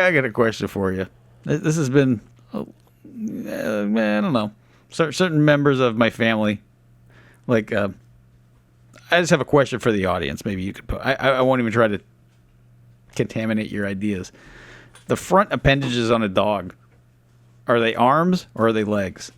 I got a question for you. This has been, I don't know, certain members of my family. Like, I just have a question for the audience. Maybe you could put. I won't even try to contaminate your ideas. The front appendages on a dog, are they arms or are they legs?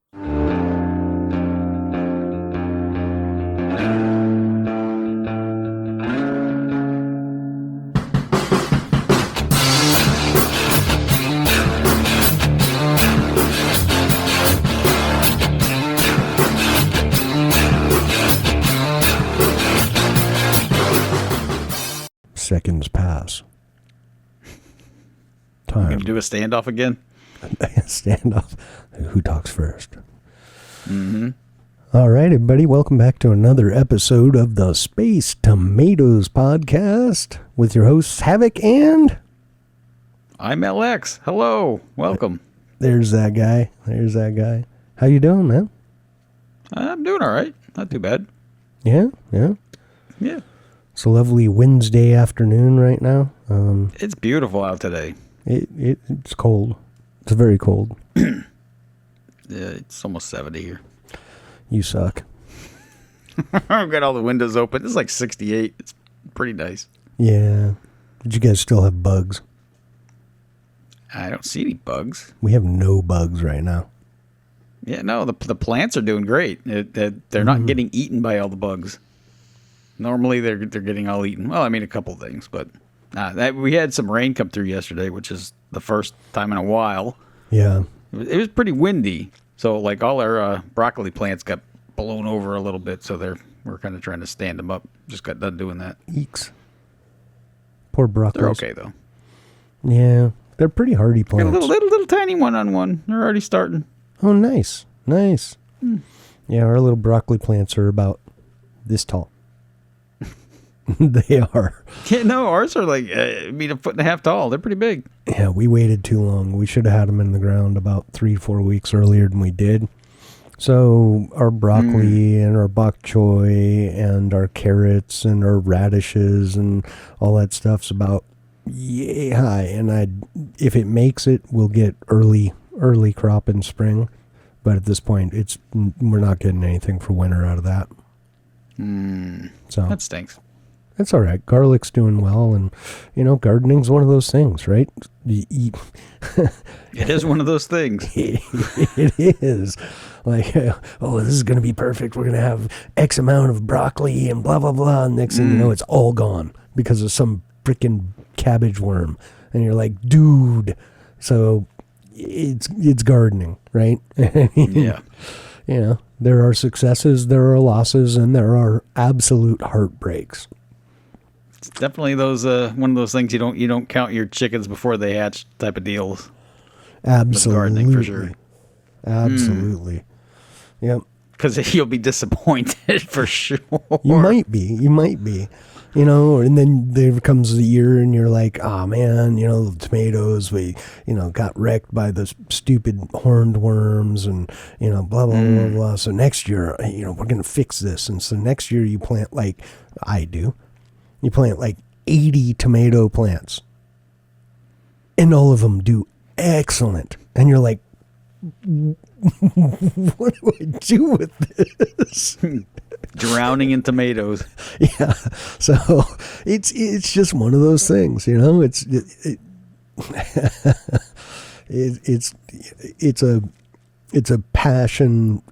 Seconds pass. Time. We're going to do a standoff again? Standoff. Who talks first? Mm-hmm. All right, everybody. Welcome back to another episode of the Space Tomatoes podcast with your hosts, Havoc and... I'm LX. Hello. Welcome. There's that guy. How you doing, man? I'm doing all right. Not too bad. Yeah. Yeah. It's a lovely Wednesday afternoon right now. It's beautiful out today. It's cold. It's very cold. Yeah, it's almost 70 here. You suck. I've got all the windows open. It's like 68. It's pretty nice. Yeah. Did you guys still have bugs? I don't see any bugs. We have no bugs right now. Yeah, no, the plants are doing great. They're not getting eaten by all the bugs. Normally, they're getting all eaten. Well, I mean, a couple things, but we had some rain come through yesterday, which is the first time in a while. Yeah. It was pretty windy, so like all our broccoli plants got blown over a little bit, so we're kind of trying to stand them up. Just got done doing that. Eeks. Poor broccoli. They're okay, though. Yeah. They're pretty hardy plants. Got a little tiny one on one. They're already starting. Oh, nice. Yeah, our little broccoli plants are about this tall. They are. Yeah, no, ours are like, a foot and a half tall. They're pretty big. Yeah, we waited too long. We should have had them in the ground about 3-4 weeks earlier than we did. So our broccoli and our bok choy and our carrots and our radishes and all that stuff's about yay high. And if it makes it, we'll get early crop in spring. But at this point, we're not getting anything for winter out of that. So that stinks. That's all right. Garlic's doing well, and, gardening's one of those things, right? It is one of those things. It is. Like, this is going to be perfect. We're going to have X amount of broccoli and blah, blah, blah. And next thing you know, it's all gone because of some freaking cabbage worm. And you're like, dude. So it's gardening, right? Yeah. There are successes, there are losses, and there are absolute heartbreaks. It's definitely one of those things you don't count your chickens before they hatch type of deals. Absolutely. With gardening, for sure. Absolutely. Yep. Because you'll be disappointed for sure. You might be. And then there comes the year and you're like, oh man, the tomatoes, we, got wrecked by the stupid horned worms and, blah, blah, blah, blah. So next year, we're going to fix this. And so next year you plant like I do. You plant like 80 tomato plants and all of them do excellent. And you're like, what do I do with this? Drowning in tomatoes. Yeah. So it's just one of those things, it's a passion.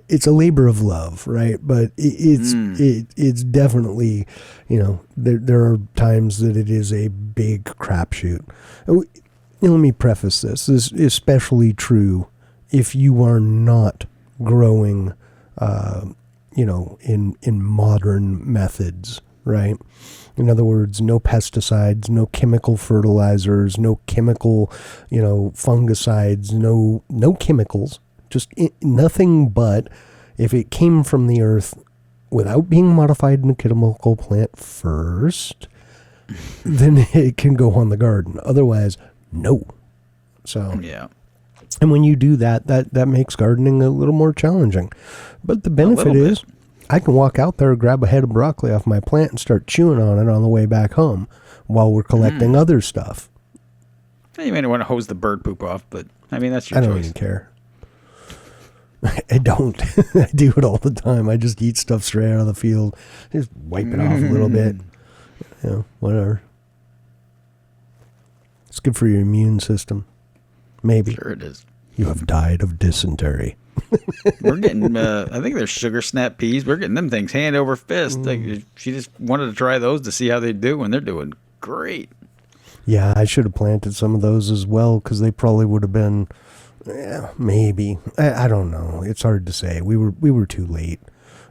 It's a labor of love, right? But it's definitely, there are times that it is a big crapshoot. Let me preface this. This is especially true if you are not growing, in modern methods, right? In other words, no pesticides, no chemical fertilizers, no chemical, fungicides, no chemicals. Just nothing but if it came from the earth without being modified in a chemical plant first, then it can go on the garden. Otherwise, no. So, yeah. And when you do that makes gardening a little more challenging. But the benefit is I can walk out there, grab a head of broccoli off my plant and start chewing on it on the way back home while we're collecting other stuff. You may want to hose the bird poop off, but I mean, that's your I don't choice. even care. I don't. I do it all the time. I just eat stuff straight out of the field. Just wipe it off a little bit. You know, whatever. It's good for your immune system. Maybe. Sure it is. You have died of dysentery. We're getting, I think there's sugar snap peas. We're getting them things hand over fist. Like, she just wanted to try those to see how they do, and they're doing great. Yeah, I should have planted some of those as well, because they probably would have been, maybe. I don't know. It's hard to say. We were too late.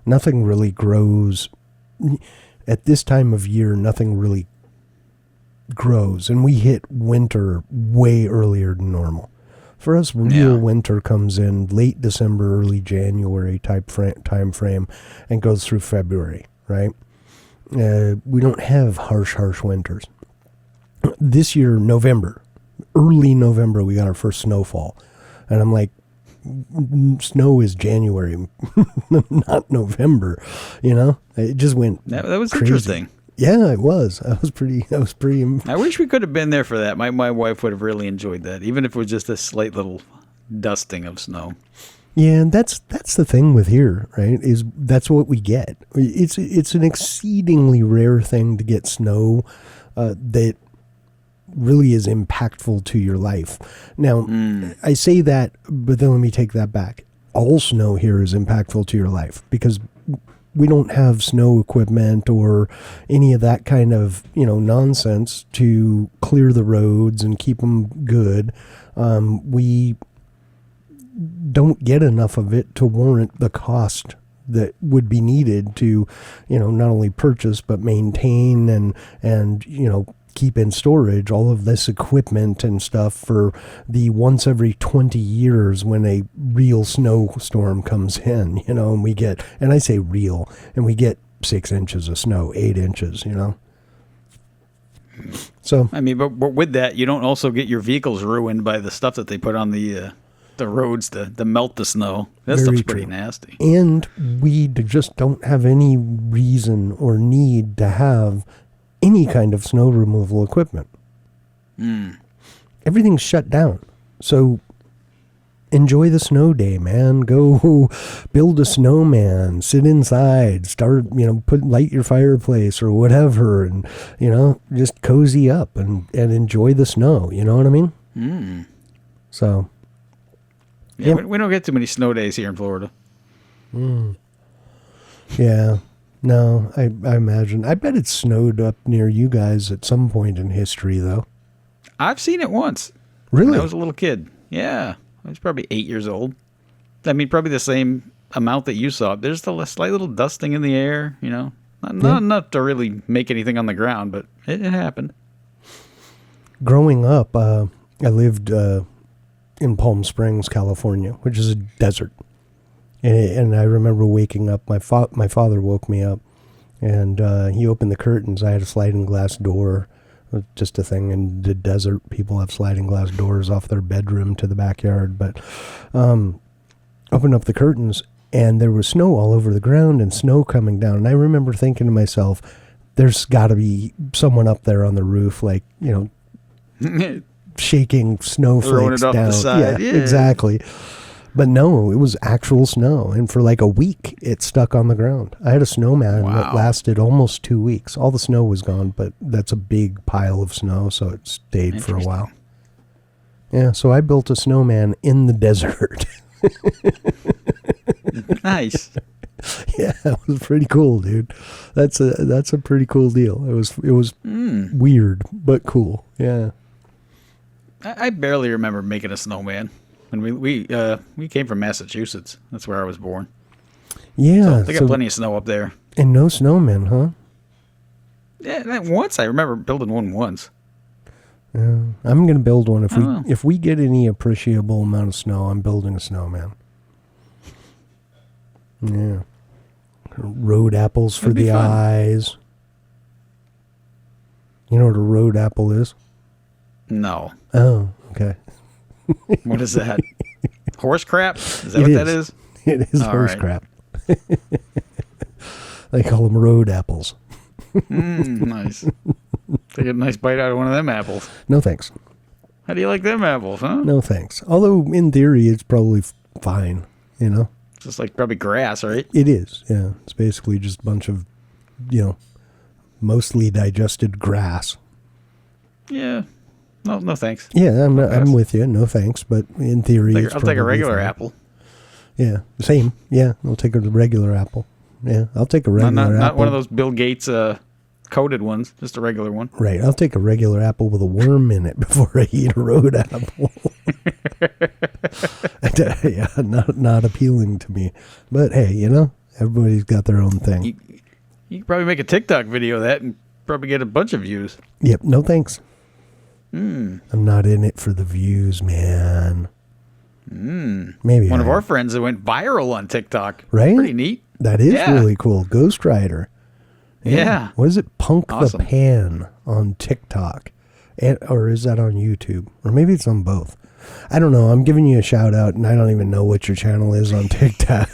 Nothing really grows. At this time of year, nothing really grows. And we hit winter way earlier than normal. For us, real winter comes in late December, early January time frame and goes through February, right? We don't have harsh winters. This year, early November, we got our first snowfall. And I'm like, snow is January, not November, you know? It just went That was crazy. interesting. Yeah, it was. I was pretty. I wish we could have been there for that. My wife would have really enjoyed that, even if it was just a slight little dusting of snow. Yeah, and that's the thing with here, right? Is that's what we get. It's an exceedingly rare thing to get snow that really is impactful to your life. Now, I say that, but then let me take that back. All snow here is impactful to your life because we don't have snow equipment or any of that kind of, nonsense to clear the roads and keep them good. We don't get enough of it to warrant the cost that would be needed to, not only purchase, but maintain and keep in storage all of this equipment and stuff for the once every 20 years when a real snowstorm comes in, and we get, and I say real, and we get 6 inches of snow, 8 inches, So, I mean, but with that, you don't also get your vehicles ruined by the stuff that they put on the roads to melt the snow. That stuff's pretty nasty. And we just don't have any reason or need to have any kind of snow removal equipment. Everything's shut down. So enjoy the snow day, man. Go build a snowman, sit inside, start, light your fireplace or whatever, and, just cozy up and enjoy the snow. You know what I mean? So. Yeah, we don't get too many snow days here in Florida. Yeah. No, I imagine. I bet it snowed up near you guys at some point in history, though. I've seen it once. Really? When I was a little kid. Yeah. I was probably 8 years old. I mean, probably the same amount that you saw. There's a slight little dusting in the air, Not enough to really make anything on the ground, but it happened. Growing up, I lived in Palm Springs, California, which is a desert. And I remember waking up. My father woke me up, and he opened the curtains. I had a sliding glass door, just a thing in the desert. People have sliding glass doors off their bedroom to the backyard. But opened up the curtains, and there was snow all over the ground and snow coming down. And I remember thinking to myself, "There's got to be someone up there on the roof, like shaking snowflakes Throwing it down." off the side. Yeah, exactly. But no, it was actual snow. And for like a week, it stuck on the ground. I had a snowman that lasted almost 2 weeks. All the snow was gone, but that's a big pile of snow, so it stayed for a while. Yeah, so I built a snowman in the desert. Nice. Yeah, it was pretty cool, dude. That's a pretty cool deal. It was weird, but cool. Yeah. I barely remember making a snowman. And we came from Massachusetts. That's where I was born. Yeah. So they got plenty of snow up there. And no snowmen, huh? Yeah, once I remember building one once. Yeah. I'm going to build one. If we get any appreciable amount of snow, I'm building a snowman. Yeah. Road apples for the eyes. You know what a road apple is? No. Oh, okay. What is that? Horse crap? Is that what that is? It is horse crap. They call them road apples. Nice. Take a nice bite out of one of them apples. No thanks. How do you like them apples, huh? No thanks. Although in theory it's probably fine, you know. It's just like probably grass, right? It is, yeah. It's basically just a bunch of, mostly digested grass. Yeah. No thanks. Yeah, I'm with you. No thanks, but in theory, I'll take a regular apple. Yeah, same. Yeah, I'll take a regular apple. Yeah, I'll take a regular apple. Not one of those Bill Gates coated ones, just a regular one. Right, I'll take a regular apple with a worm in it before I eat a road apple. Yeah, not appealing to me. But hey, everybody's got their own thing. You could probably make a TikTok video of that and probably get a bunch of views. Yep, no thanks. I'm not in it for the views, man. Maybe one of our friends that went viral on TikTok. Right? Pretty neat. That is really cool. Ghost Rider. Yeah. What is it? Punk Awesome. the Pan on TikTok. Or is that on YouTube? Or maybe it's on both. I don't know. I'm giving you a shout out, and I don't even know what your channel is on TikTok.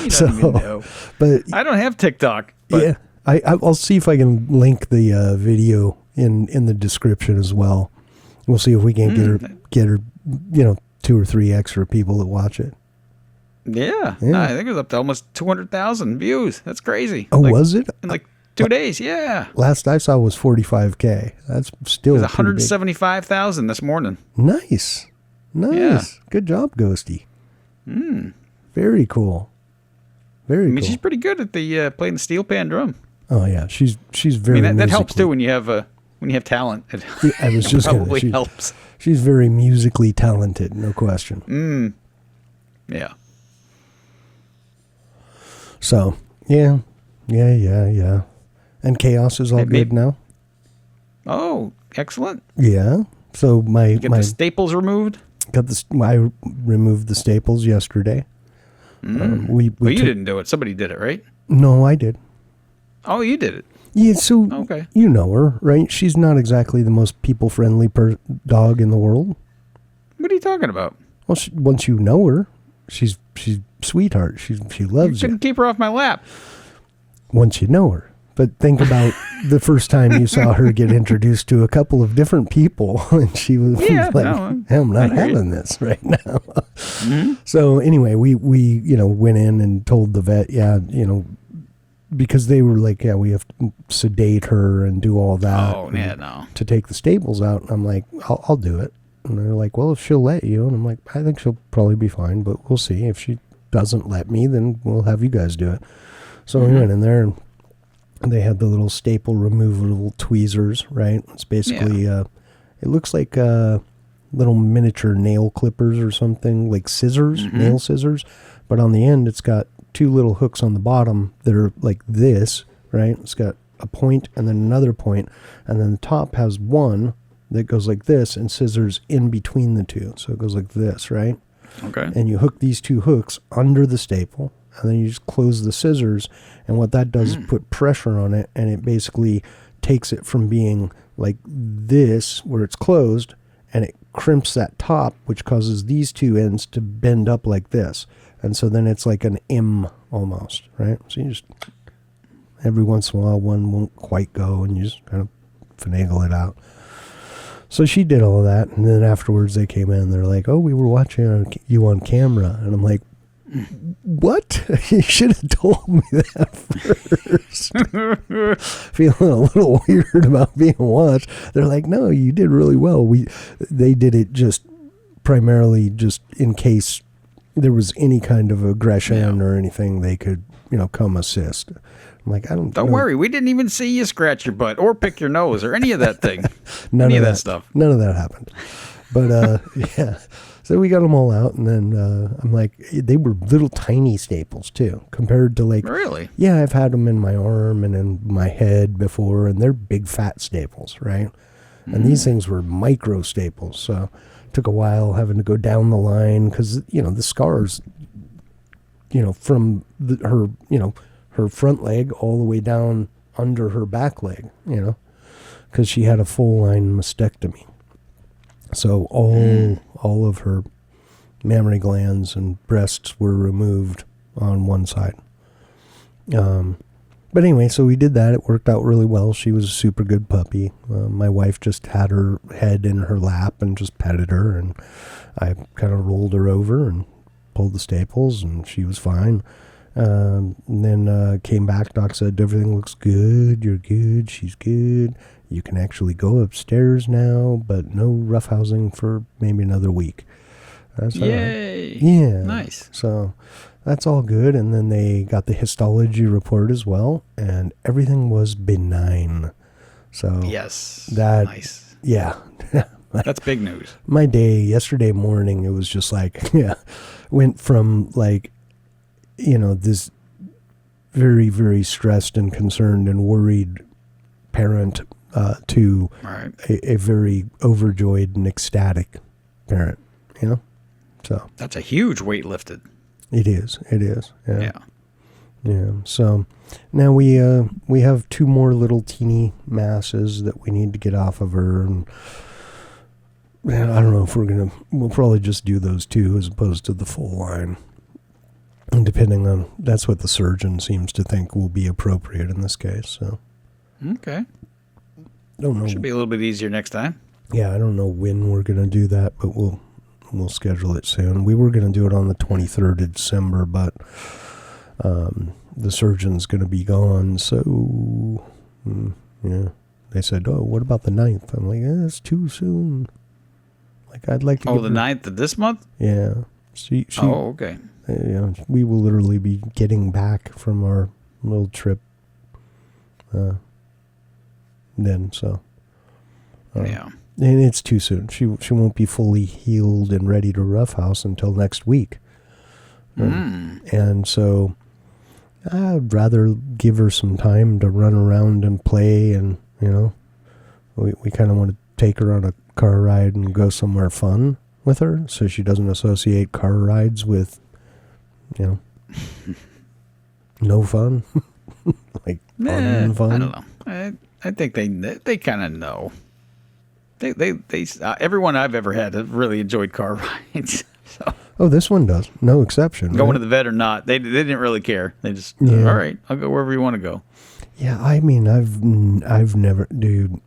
You don't even know. But I don't have TikTok. But yeah, I'll see if I can link the video in the description as well. We'll see if we can get her, 2 or 3 extra people that watch it. Yeah. No, I think it was up to almost 200,000 views. That's crazy. Oh, was it? In 2 days, yeah. Last I saw was 45K. That's still It was 175,000 this morning. Nice. Yeah. Good job, Ghosty. Very cool. Very cool. She's pretty good at the playing the steel pan drum. Oh yeah, she's very. That helps too when you have talent. I was just probably helps. She's very musically talented, no question. Yeah. So yeah. And Chaos is all good now. Oh, excellent. Yeah. So my the staples removed. I removed the staples yesterday. You didn't do it. Somebody did it, right? No, I did. Oh, you did it. Yeah, so okay. You know her, right? She's not exactly the most people-friendly dog in the world. What are you talking about? Well, once you know her, she's sweetheart. She loves you. Couldn't keep her off my lap. Once you know her. But think about the first time you saw her get introduced to a couple of different people, and she was I'm not having this right now. So anyway, we went in and told the vet, because they were like, we have to sedate her and do all that. Oh, yeah, no. To take the staples out. And I'm like, I'll do it. And they're like, well, if she'll let you. And I'm like, I think she'll probably be fine, but we'll see. If she doesn't let me, then we'll have you guys do it. So we went in there, and they had the little staple removable tweezers, right? It's basically, it looks like little miniature nail clippers or something, like scissors, nail scissors. But on the end, it's got 2 little hooks on the bottom that are like this, right? It's got a point and then another point, and then the top has one that goes like this and scissors in between the two. So it goes like this, right? Okay. And you hook these 2 hooks under the staple, and then you just close the scissors, and what that does is put pressure on it, and it basically takes it from being like this, where it's closed, and it crimps that top, which causes these 2 ends to bend up like this. And so then it's like an M almost, right? So you just, every once in a while, one won't quite go, and you just kind of finagle it out. So she did all of that, and then afterwards they came in, and they're like, oh, we were watching you on camera. And I'm like, what? You should have told me that first. Feeling a little weird about being watched. They're like, no, you did really well. They did it just primarily just in case there was any kind of aggression or anything, they could, come assist. I'm like, don't worry. We didn't even see you scratch your butt or pick your nose or any of that thing. None of of that stuff. None of that happened. But, yeah. So we got them all out, and then I'm like, they were little tiny staples too, compared to like. Really? Yeah, I've had them in my arm and in my head before, and they're big fat staples, right? And these things were micro staples, so it took a while having to go down the line because the scars, from her front leg all the way down under her back leg, because she had a full line mastectomy. So all of her mammary glands and breasts were removed on one side. But anyway, so we did that. It worked out really well. She was a super good puppy. My wife just had her head in her lap and just petted her, and I kind of rolled her over and pulled the staples, and she was fine. And then came back. Doc said, everything looks good. You're good. She's good. You can actually go upstairs now, but no roughhousing for maybe another week. That's Yay! Yeah. Nice. So that's all good. And then they got the histology report as well, and everything was benign. So Yes. that, Nice. yeah. That's big news. My day yesterday morning, it was just like, went from like, this very, very stressed and concerned and worried parent to Right. a very overjoyed and ecstatic parent, So That's a huge weight lifted. it is. Yeah. Yeah. So now we have 2 more little teeny masses that we need to get off of her, and I don't know if we'll probably just do those 2 as opposed to the full line. And depending on, that's what the surgeon seems to think will be appropriate in this case. So Okay. don't know. Should be a little bit easier next time. Yeah, I don't know when we're gonna do that, but we'll schedule it soon. We were gonna do it on the 23rd of December, but the surgeon's gonna be gone, so yeah. They said, "Oh, what about the 9th?" I'm like, "It's too soon." Like, I'd like to. Oh, the 9th of this month? Yeah. She. Oh, okay. We will literally be getting back from our little trip. Then so. Yeah. And it's too soon. She won't be fully healed and ready to roughhouse until next week. And so I'd rather give her some time to run around and play, and we kind of want to take her on a car ride and go somewhere fun with her, so she doesn't associate car rides with no fun. Like fun. I don't know. I think they kind of know. They everyone I've ever had have really enjoyed car rides. So Oh, this one does. No exception. going right? to the vet or not, they didn't really care. They just all right, I'll go wherever you want to go. Yeah, I mean, I've never, dude.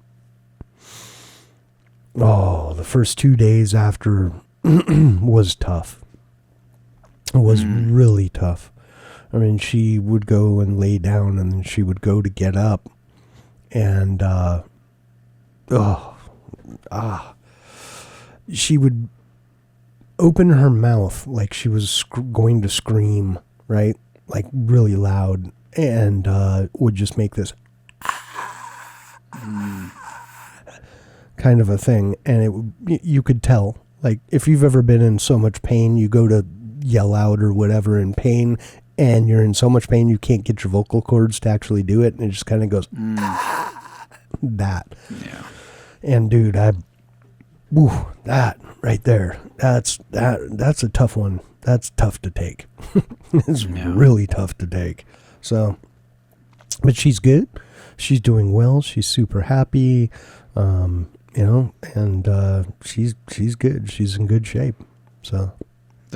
Oh, the first 2 days after was tough. It was really tough. I mean, she would go and lay down, and then she would go to get up, and she would open her mouth like she was going to scream, right? Like really loud, and would just make this kind of a thing, and you could tell. Like, if you've ever been in so much pain, you go to yell out or whatever in pain, and you're in so much pain you can't get your vocal cords to actually do it, and it just kind of goes that. Yeah. And dude, that right there, that's a tough one. That's tough to take. It's really tough to take. So, but she's good. She's doing well. She's super happy. And she's good. She's in good shape. So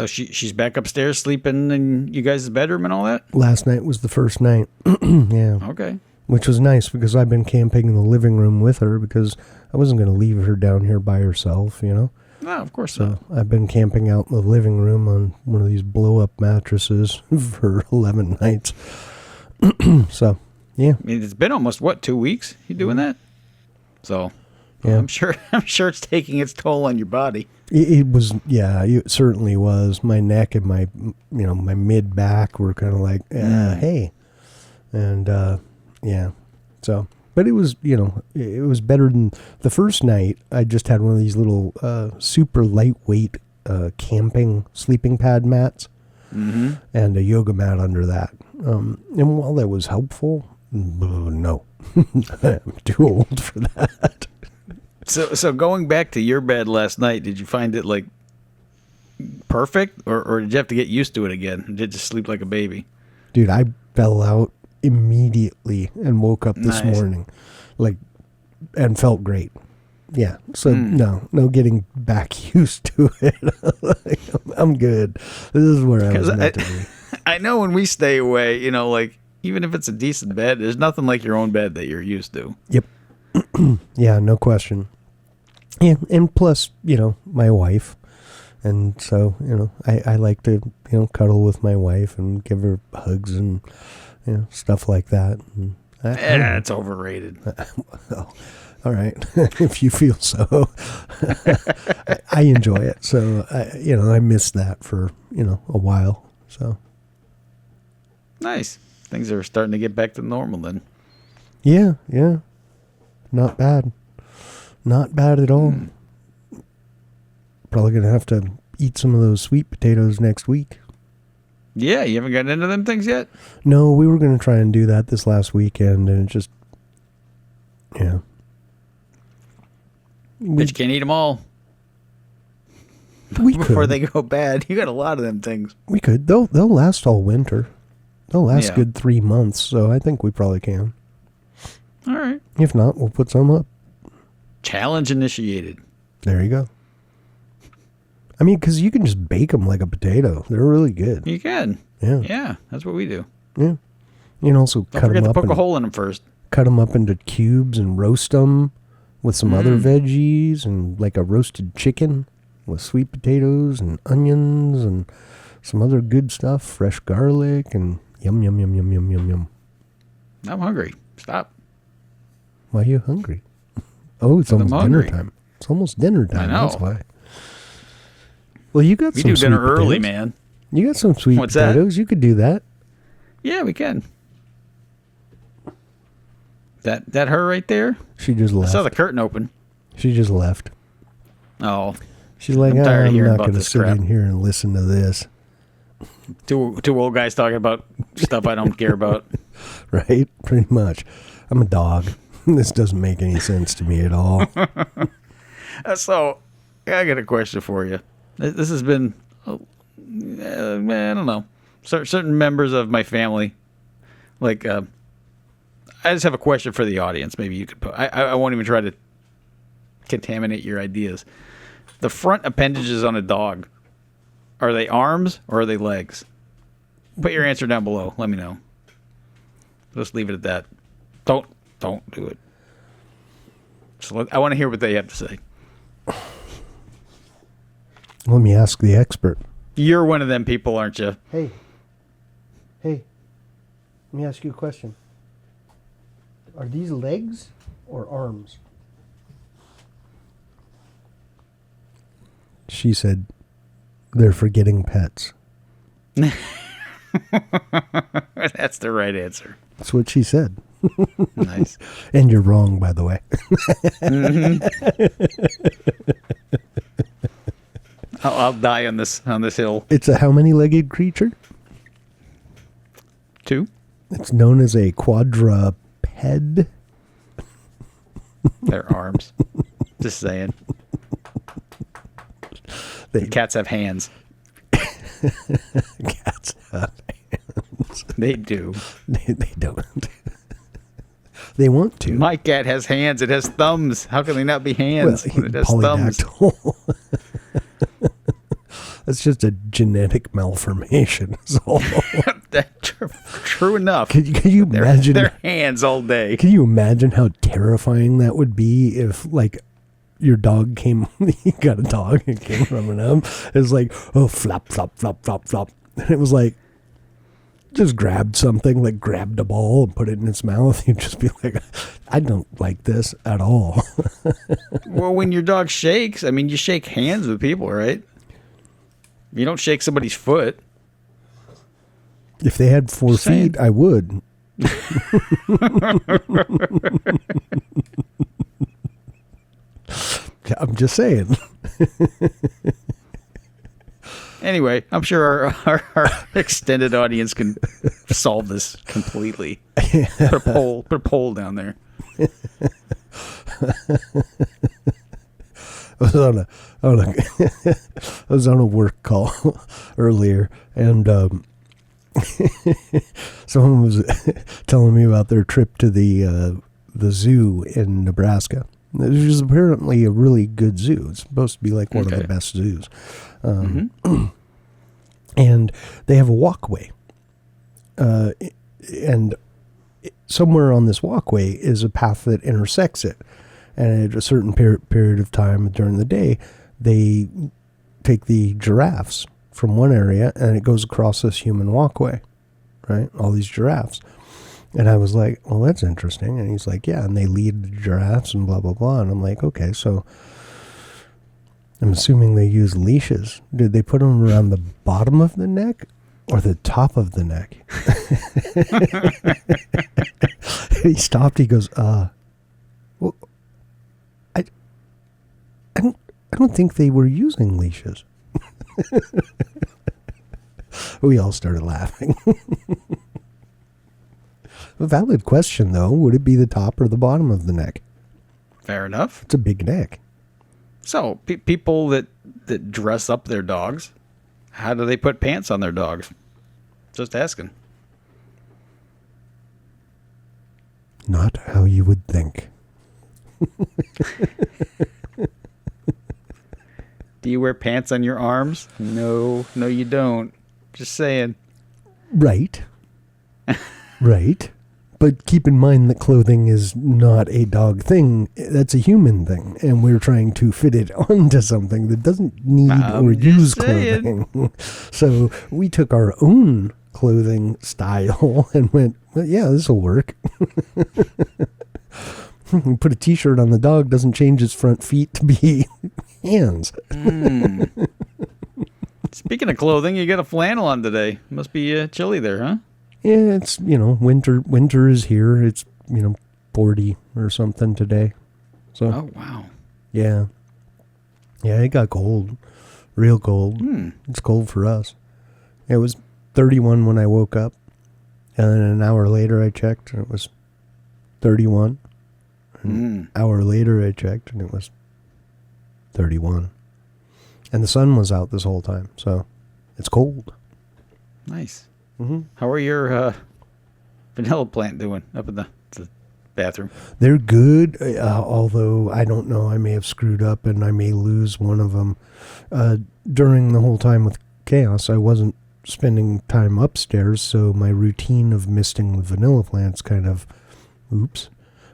she's back upstairs sleeping in you guys' bedroom and all that? Last night was the first night. Yeah. Okay. Which was nice because I've been camping in the living room with her because I wasn't going to leave her down here by herself, No, of course not. So I've been camping out in the living room on one of these blow-up mattresses for 11 nights. So, yeah. I mean, it's been almost 2 weeks you doing that? So, Yeah. I'm sure it's taking its toll on your body. It was, yeah, it certainly was. My neck and my mid back were kind of like, hey. And, yeah. So, but it was, it was better than the first night. I just had one of these little super lightweight camping sleeping pad mats and a yoga mat under that. And while that was helpful, no, I'm too old for that. So going back to your bed last night, did you find it like perfect, or did you have to get used to it again? Or did you just sleep like a baby? Dude, I fell out immediately and woke up this Nice. morning, and felt great. Yeah. So no getting back used to it. I'm good. This is where I was meant to be. I know when we stay away, even if it's a decent bed, there's nothing like your own bed that you're used to. Yep. Yeah, no question. Yeah, and plus, my wife. And so, I like to, cuddle with my wife and give her hugs and, stuff like that. And it's overrated. Well, all right. If you feel so. I enjoy it. So, I missed that for, a while. So. Nice. Things are starting to get back to normal then. Yeah. Not bad. Not bad at all. Probably going to have to eat some of those sweet potatoes next week. Yeah, you haven't gotten into them things yet? No, we were going to try and do that this last weekend, and it just, yeah. But you can't eat them all. We Before could. they go bad. You got a lot of them things. We could. They'll last all winter. They'll last Yeah. good 3 months, so I think we probably can. All right. If not, we'll put some up. Challenge initiated. There you go. I mean, because you can just bake them like a potato. They're really good. You can. Yeah. Yeah, that's what we do. Yeah. You can also Don't cut forget them to up poke a and hole in them first. cut them up into cubes and roast them with some other veggies and like a roasted chicken with sweet potatoes and onions and some other good stuff, fresh garlic and yum, yum, yum, yum, yum, yum, yum. I'm hungry. Stop. Why are you hungry? Oh, it's I'm almost hungry. dinner time. It's almost dinner time. I know. That's why. Well, you got We some do dinner sweet early, potatoes. man. You got some sweet What's that? potatoes. You could do that. Yeah, we can. That her right there? She just I left. saw the curtain open. She just left. Oh, She's like, I'm tired of I'm hearing not about going to this sit crap." in here and listen to this. two old guys talking about stuff I don't care about. Right? Pretty much. I'm a dog. This doesn't make any sense to me at all. So, I got a question for you. This has been, man, I don't know. Certain members of my family, like, I just have a question for the audience. Maybe you could put, I won't even try to contaminate your ideas. The front appendages on a dog, are they arms or are they legs? Put your answer down below. Let me know. Just leave it at that. Don't do it. So I want to hear what they have to say. Let me ask the expert. You're one of them people, aren't you? Hey, let me ask you a question. Are these legs or arms? She said, they're for getting pets. That's the right answer. That's what she said. Nice. And you're wrong, by the way. I'll die on this hill. It's a how many legged creature? 2. It's known as a quadruped. Their arms. Just saying. Cats have hands. Cats have hands. They do. They don't. They want to. My cat has hands. It has thumbs. How can they not be hands? Well, It has thumbs. polydactyl. That's just a genetic malformation. So, True enough. could you imagine? Their hands all day. Can you imagine how terrifying that would be if, like, your dog came? You got a dog and came running up. It was like, oh, flop, flop, flop, flop, flop, and it was like, just grabbed something, like grabbed a ball and put it in its mouth. You'd just be like, I don't like this at all. Well, when your dog shakes, I mean, you shake hands with people, right? You don't shake somebody's foot. If they had 4 Saying. feet, I would. I'm just saying. Anyway, I'm sure our extended audience can solve this completely. Put a poll down there. I was on a work call earlier, and someone was telling me about their trip to the zoo in Nebraska. It was apparently a really good zoo. It's supposed to be like one of the best zoos. And they have a walkway and somewhere on this walkway is a path that intersects it. And at a certain period of time during the day, they take the giraffes from one area and it goes across this human walkway, right? All these giraffes. And I was like, well, that's interesting. And he's like, yeah, and they lead the giraffes and blah, blah, blah. And I'm like, okay, so I'm assuming they use leashes. Did they put them around the bottom of the neck or the top of the neck? He stopped. He goes, well, I don't think they were using leashes. We all started laughing. A valid question, though. Would it be the top or the bottom of the neck? Fair enough. It's a big neck. So, people that dress up their dogs, how do they put pants on their dogs? Just asking. Not how you would think. Do you wear pants on your arms? No, you don't. Just saying. Right. Right. But keep in mind that clothing is not a dog thing. That's a human thing. And we're trying to fit it onto something that doesn't need or use clothing. So we took our own clothing style and went, well, yeah, this will work. Put a t-shirt on the dog, doesn't change its front feet to be hands. Speaking of clothing, you got a flannel on today. Must be chilly there, huh? Yeah, it's, winter is here. It's, 40 or something today. So. Oh, wow. Yeah. Yeah, it got cold. Real cold. It's cold for us. It was 31 when I woke up. And then an hour later I checked and it was 31. An hour later I checked and it was 31. And the sun was out this whole time. So it's cold. Nice. Mm-hmm. How are your vanilla plant doing up in the bathroom? They're good, although I don't know. I may have screwed up and I may lose one of them. During the whole time with Chaos, I wasn't spending time upstairs, so my routine of misting the vanilla plants kind of, oops.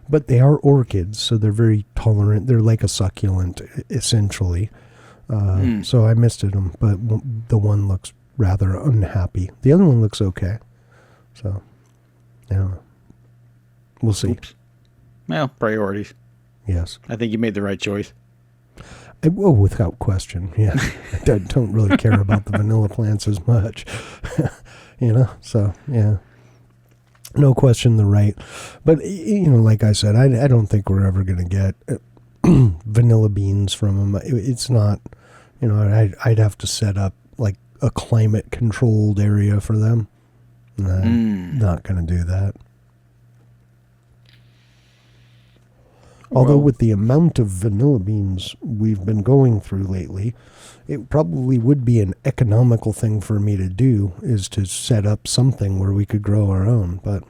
But they are orchids, so they're very tolerant. They're like a succulent, essentially. So I misted them, but the one looks rather unhappy. The other one looks okay. So, yeah. We'll see. Oops. Well, priorities. Yes. I think you made the right choice. Without question, yeah. I don't really care about the vanilla plants as much. So, yeah. No question the right. But, like I said, I don't think we're ever going to get vanilla beans from them. It's not, I'd have to set up like a climate-controlled area for them. And I'm not going to do that. Although with the amount of vanilla beans we've been going through lately, it probably would be an economical thing for me to do, is to set up something where we could grow our own. But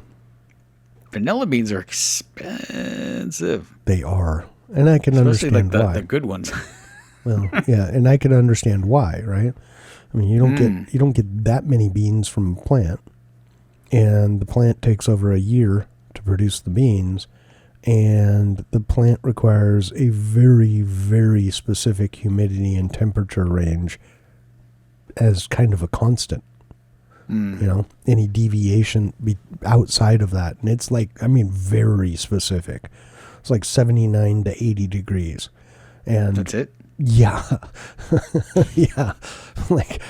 vanilla beans are expensive. They are. And I can understand why. The good ones. Well, yeah, and I can understand why, right? I mean, you don't get that many beans from a plant, and the plant takes over a year to produce the beans. And the plant requires a very, very specific humidity and temperature range as kind of a constant. Any deviation outside of that. And it's like, very specific. It's like 79 to 80 degrees. And that's it? Yeah. Yeah. Like,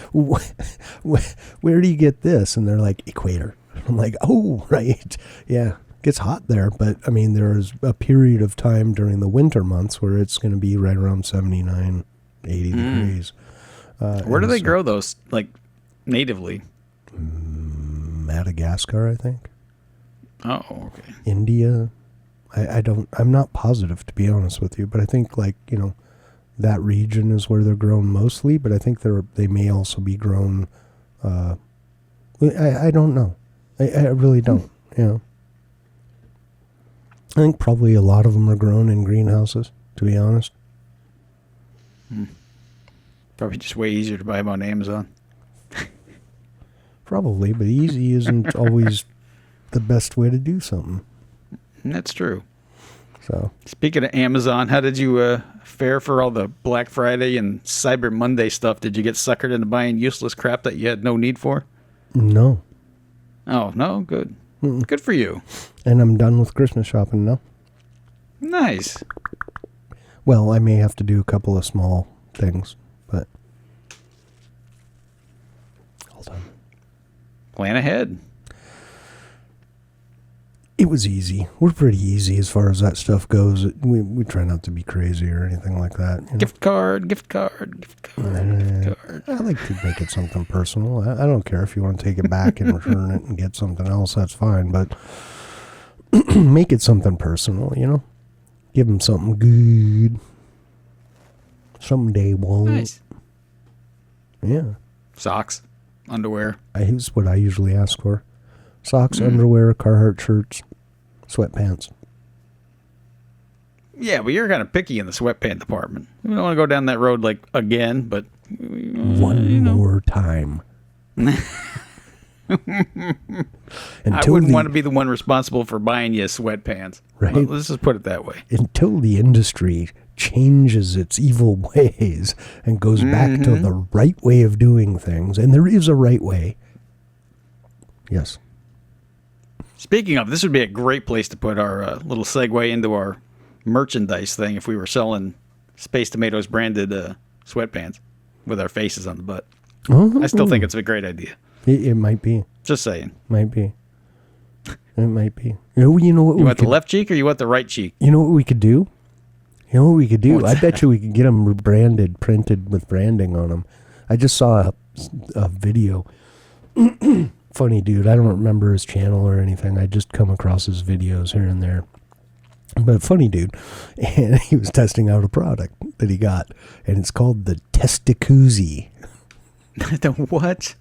where do you get this? And they're like, equator. I'm like, oh, right. Yeah. Gets hot there, but there's a period of time during the winter months where it's going to be right around 79, 80 degrees. Where do they grow those, like, natively? Madagascar, I think. Oh, okay. India. I'm not positive, to be honest with you, but I think, that region is where they're grown mostly, but I think they may also be grown, I don't know. I really don't, I think probably a lot of them are grown in greenhouses, to be honest. Probably just way easier to buy them on Amazon. Probably, but easy isn't always the best way to do something. That's true. So, Speaking of Amazon, how did you fare for all the Black Friday and Cyber Monday stuff? Did you get suckered into buying useless crap that you had no need for? no. Oh, no? Good. Good for you. And I'm done with Christmas shopping now. Nice. Well, I may have to do a couple of small things, but hold on. Plan ahead. It was easy. We're pretty easy as far as that stuff goes. We try not to be crazy or anything like that. You know? Gift card, gift card, gift card, gift card. I like to make it something personal. I don't care if you want to take it back and return it and get something else. That's fine. But make it something personal, you know? Give them something good. Something they want. Nice. Yeah. Socks, underwear. Here's what I usually ask for. Socks, underwear, Carhartt shirts, sweatpants. Yeah, but you're kind of picky in the sweatpant department. We don't want to go down that road like again, but One more time. I wouldn't want to be the one responsible for buying you sweatpants. Right. Well, let's just put it that way. Until the industry changes its evil ways and goes back to the right way of doing things, and there is a right way. Yes. Speaking of, this would be a great place to put our little segue into our merchandise thing if we were selling Space Tomatoes branded sweatpants with our faces on the butt. Oh, I still think it's a great idea. it might be. Just saying. Might be. It might be. You know what? You want the left cheek or you want the right cheek? You know what we could do? You know what we could do? What's I bet you we could get them branded, printed with branding on them. I just saw a video. Funny dude. I don't remember his channel or anything. I just come across his videos here and there. But funny dude. And he was testing out a product that he got. And it's called the Testicuzzi. The what?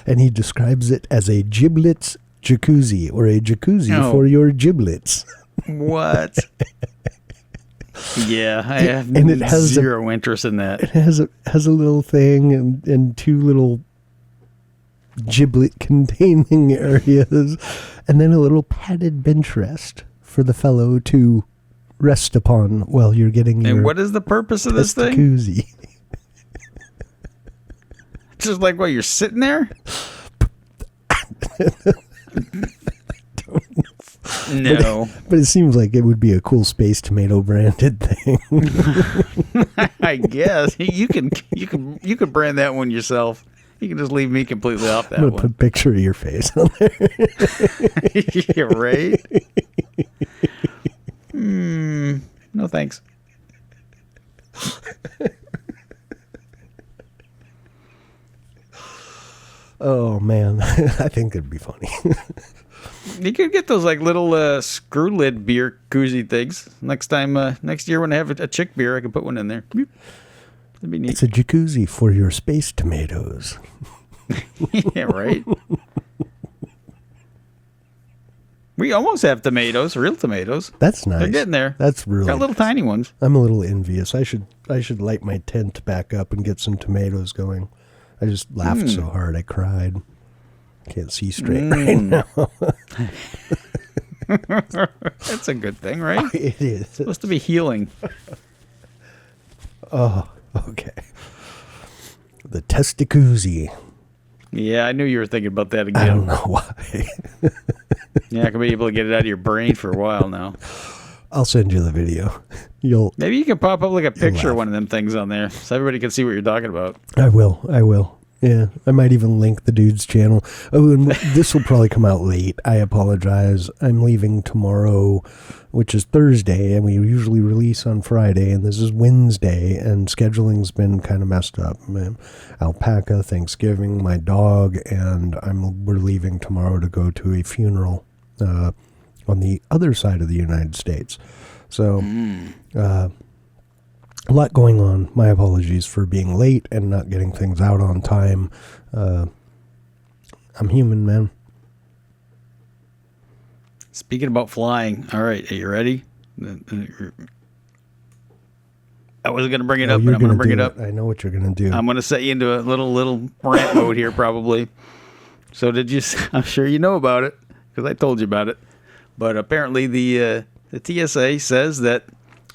And he describes it as a giblets jacuzzi, or a jacuzzi for your giblets. What? Yeah, I have And it has zero interest in that. It has a little thing and two little giblet containing areas, and then a little padded bench rest for the fellow to rest upon while you're getting your. And what is the purpose of this thing? Jacuzzi. Just like while you're sitting there? No. But it seems like it would be a cool Space Tomato branded thing. I guess you can brand that one yourself. You can just leave me completely off that I'm gonna one. put a picture of your face on there. You're right. No thanks. Oh man, I think it'd be funny. You could get those like little screw lid beer koozie things. Next year when I have a chick beer, I can put one in there. That'd be neat. It's a jacuzzi for your Space Tomatoes. Yeah, right. We almost have tomatoes, real tomatoes. That's nice. They're getting there. That's really. Got little tiny ones. I'm a little envious. I should light my tent back up and get some tomatoes going. I just laughed so hard I cried. Can't see straight right now. That's a good thing, right? It is. It's supposed to be healing. Oh, okay. The Testicuzzi. Yeah, I knew you were thinking about that again. I don't know why. Yeah, I can be able to get it out of your brain for a while now. I'll send you the video. Maybe you can pop up like a picture laugh. of one of them things on there so everybody can see what you're talking about. I will. Yeah, I might even link the dude's channel. Oh, and this will probably come out late. I apologize. I'm leaving tomorrow, which is Thursday, and we usually release on Friday, and this is Wednesday, and scheduling's been kind of messed up. Man. Alpaca, Thanksgiving, my dog, and we're leaving tomorrow to go to a funeral on the other side of the United States. So, a lot going on. My apologies for being late and not getting things out on time. I'm human, man. Speaking about flying, all right, are you ready? I wasn't going to bring it up, but I'm going to bring it up. I know what you're going to do. I'm going to set you into a little rant mode here, probably. So did you? I'm sure you know about it because I told you about it. But apparently the TSA says that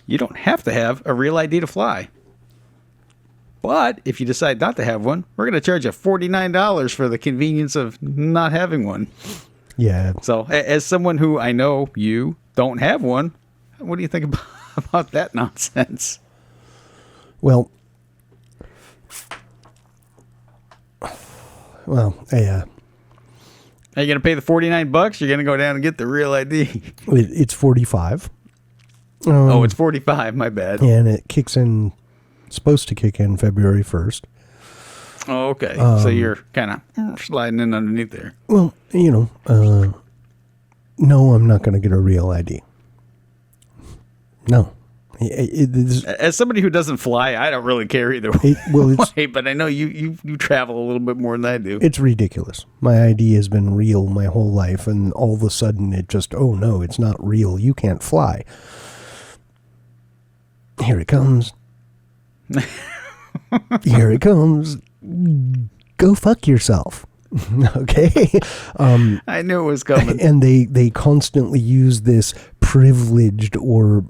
you don't have to have a real ID to fly. But if you decide not to have one, we're going to charge you $49 for the convenience of not having one. Yeah. So as someone who I know you don't have one, what do you think about that nonsense? Well, yeah. Are you going to pay the $49? You're going to go down and get the real ID. It's 45. Oh, it's 45. My bad. And it kicks in, supposed to kick in February 1st. Oh, okay. So you're kind of sliding in underneath there. Well, no, I'm not going to get a real ID. No. As somebody who doesn't fly, I don't really care either way. But I know you travel a little bit more than I do. It's ridiculous. My ID has been real my whole life, and all of a sudden it just, oh no, it's not real. You can't fly. Here it comes. Here it comes. Go fuck yourself. Okay. I knew it was coming. And they constantly use this privileged or,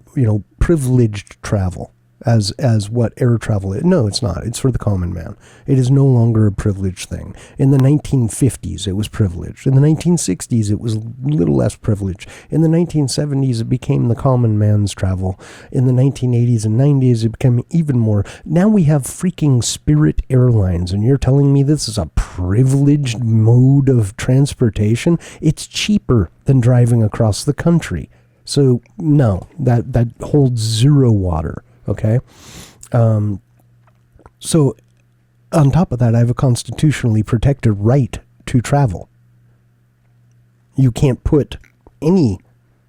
privileged travel as what air travel is. No, it's not. It's for the common man. It is no longer a privileged thing. In the 1950s, it was privileged. In the 1960s, it was a little less privileged. In the 1970s, it became the common man's travel. In the 1980s and 90s, it became even more. Now we have freaking Spirit Airlines, and you're telling me this is a privileged mode of transportation? It's cheaper than driving across the country. So, no, that holds zero water. Okay. So on top of that, I have a constitutionally protected right to travel. You can't put any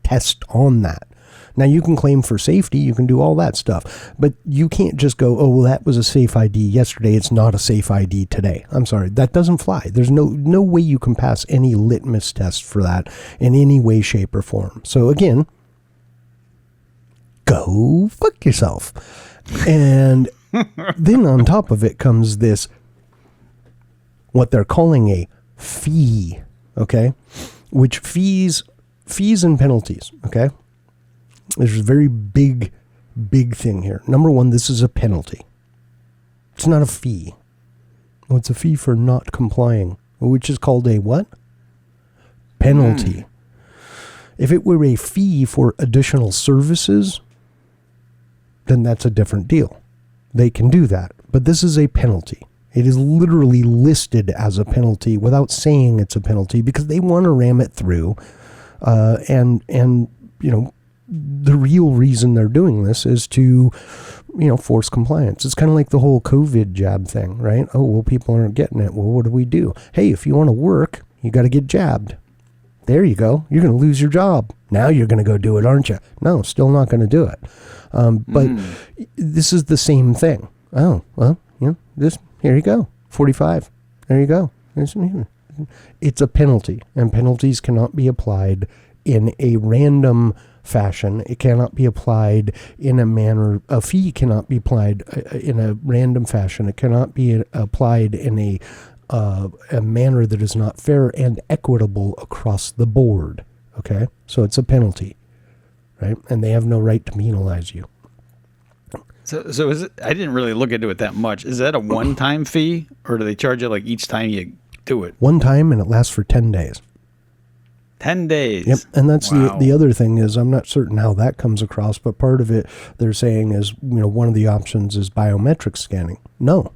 test on that. Now you can claim for safety, you can do all that stuff, but you can't just go, oh, well, that was a safe ID yesterday. It's not a safe ID today. I'm sorry. That doesn't fly. There's no way you can pass any litmus test for that in any way, shape, or form. So again, go fuck yourself. And then on top of it comes this, what they're calling a fee, okay? Which fees and penalties, okay? There's a very big thing here. Number one, this is a penalty. It's not a fee. Oh, it's a fee for not complying, which is called a what? Penalty. If it were a fee for additional services, then that's a different deal. They can do that. But this is a penalty. It is literally listed as a penalty without saying it's a penalty because they want to ram it through. And the real reason they're doing this is to, force compliance. It's kind of like the whole COVID jab thing, right? Oh, well, people aren't getting it. Well, what do we do? Hey, if you want to work, you got to get jabbed. There you go. You're going to lose your job. Now you're going to go do it, aren't you? No, still not going to do it. But this is the same thing. Oh, well, here you go. 45. There you go. It's a penalty, and penalties cannot be applied in a random fashion. It cannot be applied in a manner, a fee cannot be applied in a random fashion. It cannot be applied in a manner that is not fair and equitable across the board. Okay? So it's a penalty, right? And they have no right to penalize you. So is it? I didn't really look into it that much. Is that a one-time fee, or do they charge it like each time you do it? One time, and it lasts for 10 days. 10 days. Yep, and that's the other thing is I'm not certain how that comes across, but part of it they're saying is one of the options is biometric scanning. No,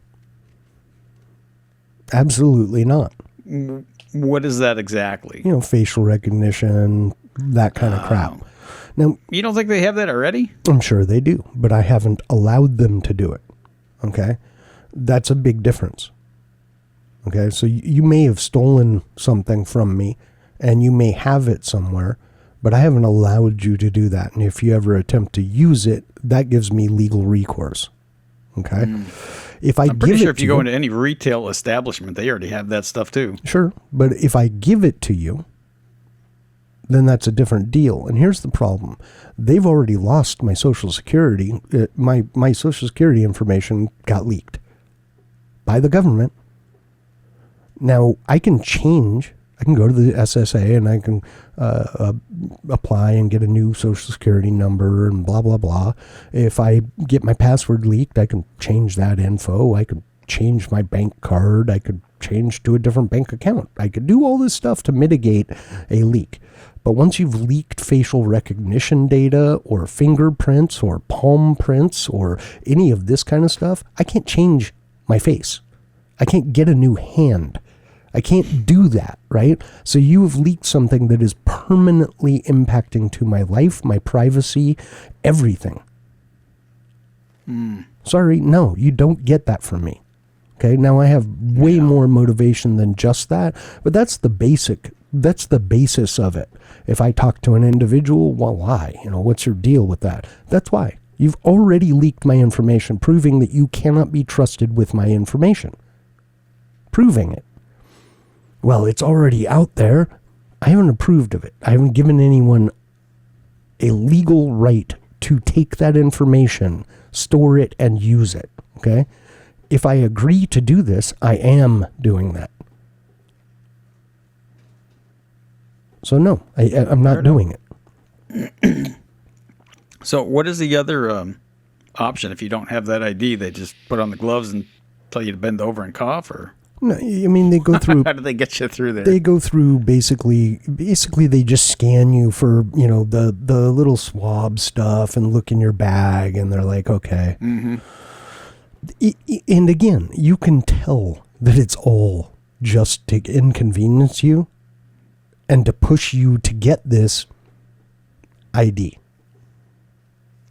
absolutely not. What is that exactly? Facial recognition, that kind of crap. Now, you don't think they have that already? I'm sure they do, but I haven't allowed them to do it. Okay, that's a big difference. Okay, so you may have stolen something from me, and you may have it somewhere, but I haven't allowed you to do that. And if you ever attempt to use it, that gives me legal recourse. Okay? If I'm pretty sure if you go into any retail establishment, they already have that stuff too. Sure, but if I give it to you, then that's a different deal. And here's the problem. They've already lost my Social Security. My Social Security information got leaked by the government. Now, I can go to the SSA and I can apply and get a new social security number and blah, blah, blah. If I get my password leaked, I can change that info. I could change my bank card. I could change to a different bank account. I could do all this stuff to mitigate a leak. But once you've leaked facial recognition data or fingerprints or palm prints or any of this kind of stuff, I can't change my face. I can't get a new hand. I can't do that, right? So you have leaked something that is permanently impacting to my life, my privacy, everything. Sorry, no, you don't get that from me. Okay, now I have way more motivation than just that, but that's the basis of it. If I talk to an individual, well, why? What's your deal with that? That's why. You've already leaked my information, proving that you cannot be trusted with my information. Proving it. Well, it's already out there. I haven't approved of it. I haven't given anyone a legal right to take that information, store it, and use it. Okay? If I agree to do this, I am doing that. So no, I'm not doing it. So what is the other option if you don't have that ID? They just put on the gloves and tell you to bend over and cough, or? No, I mean, they go through. How do they get you through there? They go through basically they just scan you for, the little swab stuff and look in your bag, and they're like, okay. Mm-hmm. And again, you can tell that it's all just to inconvenience you and to push you to get this ID.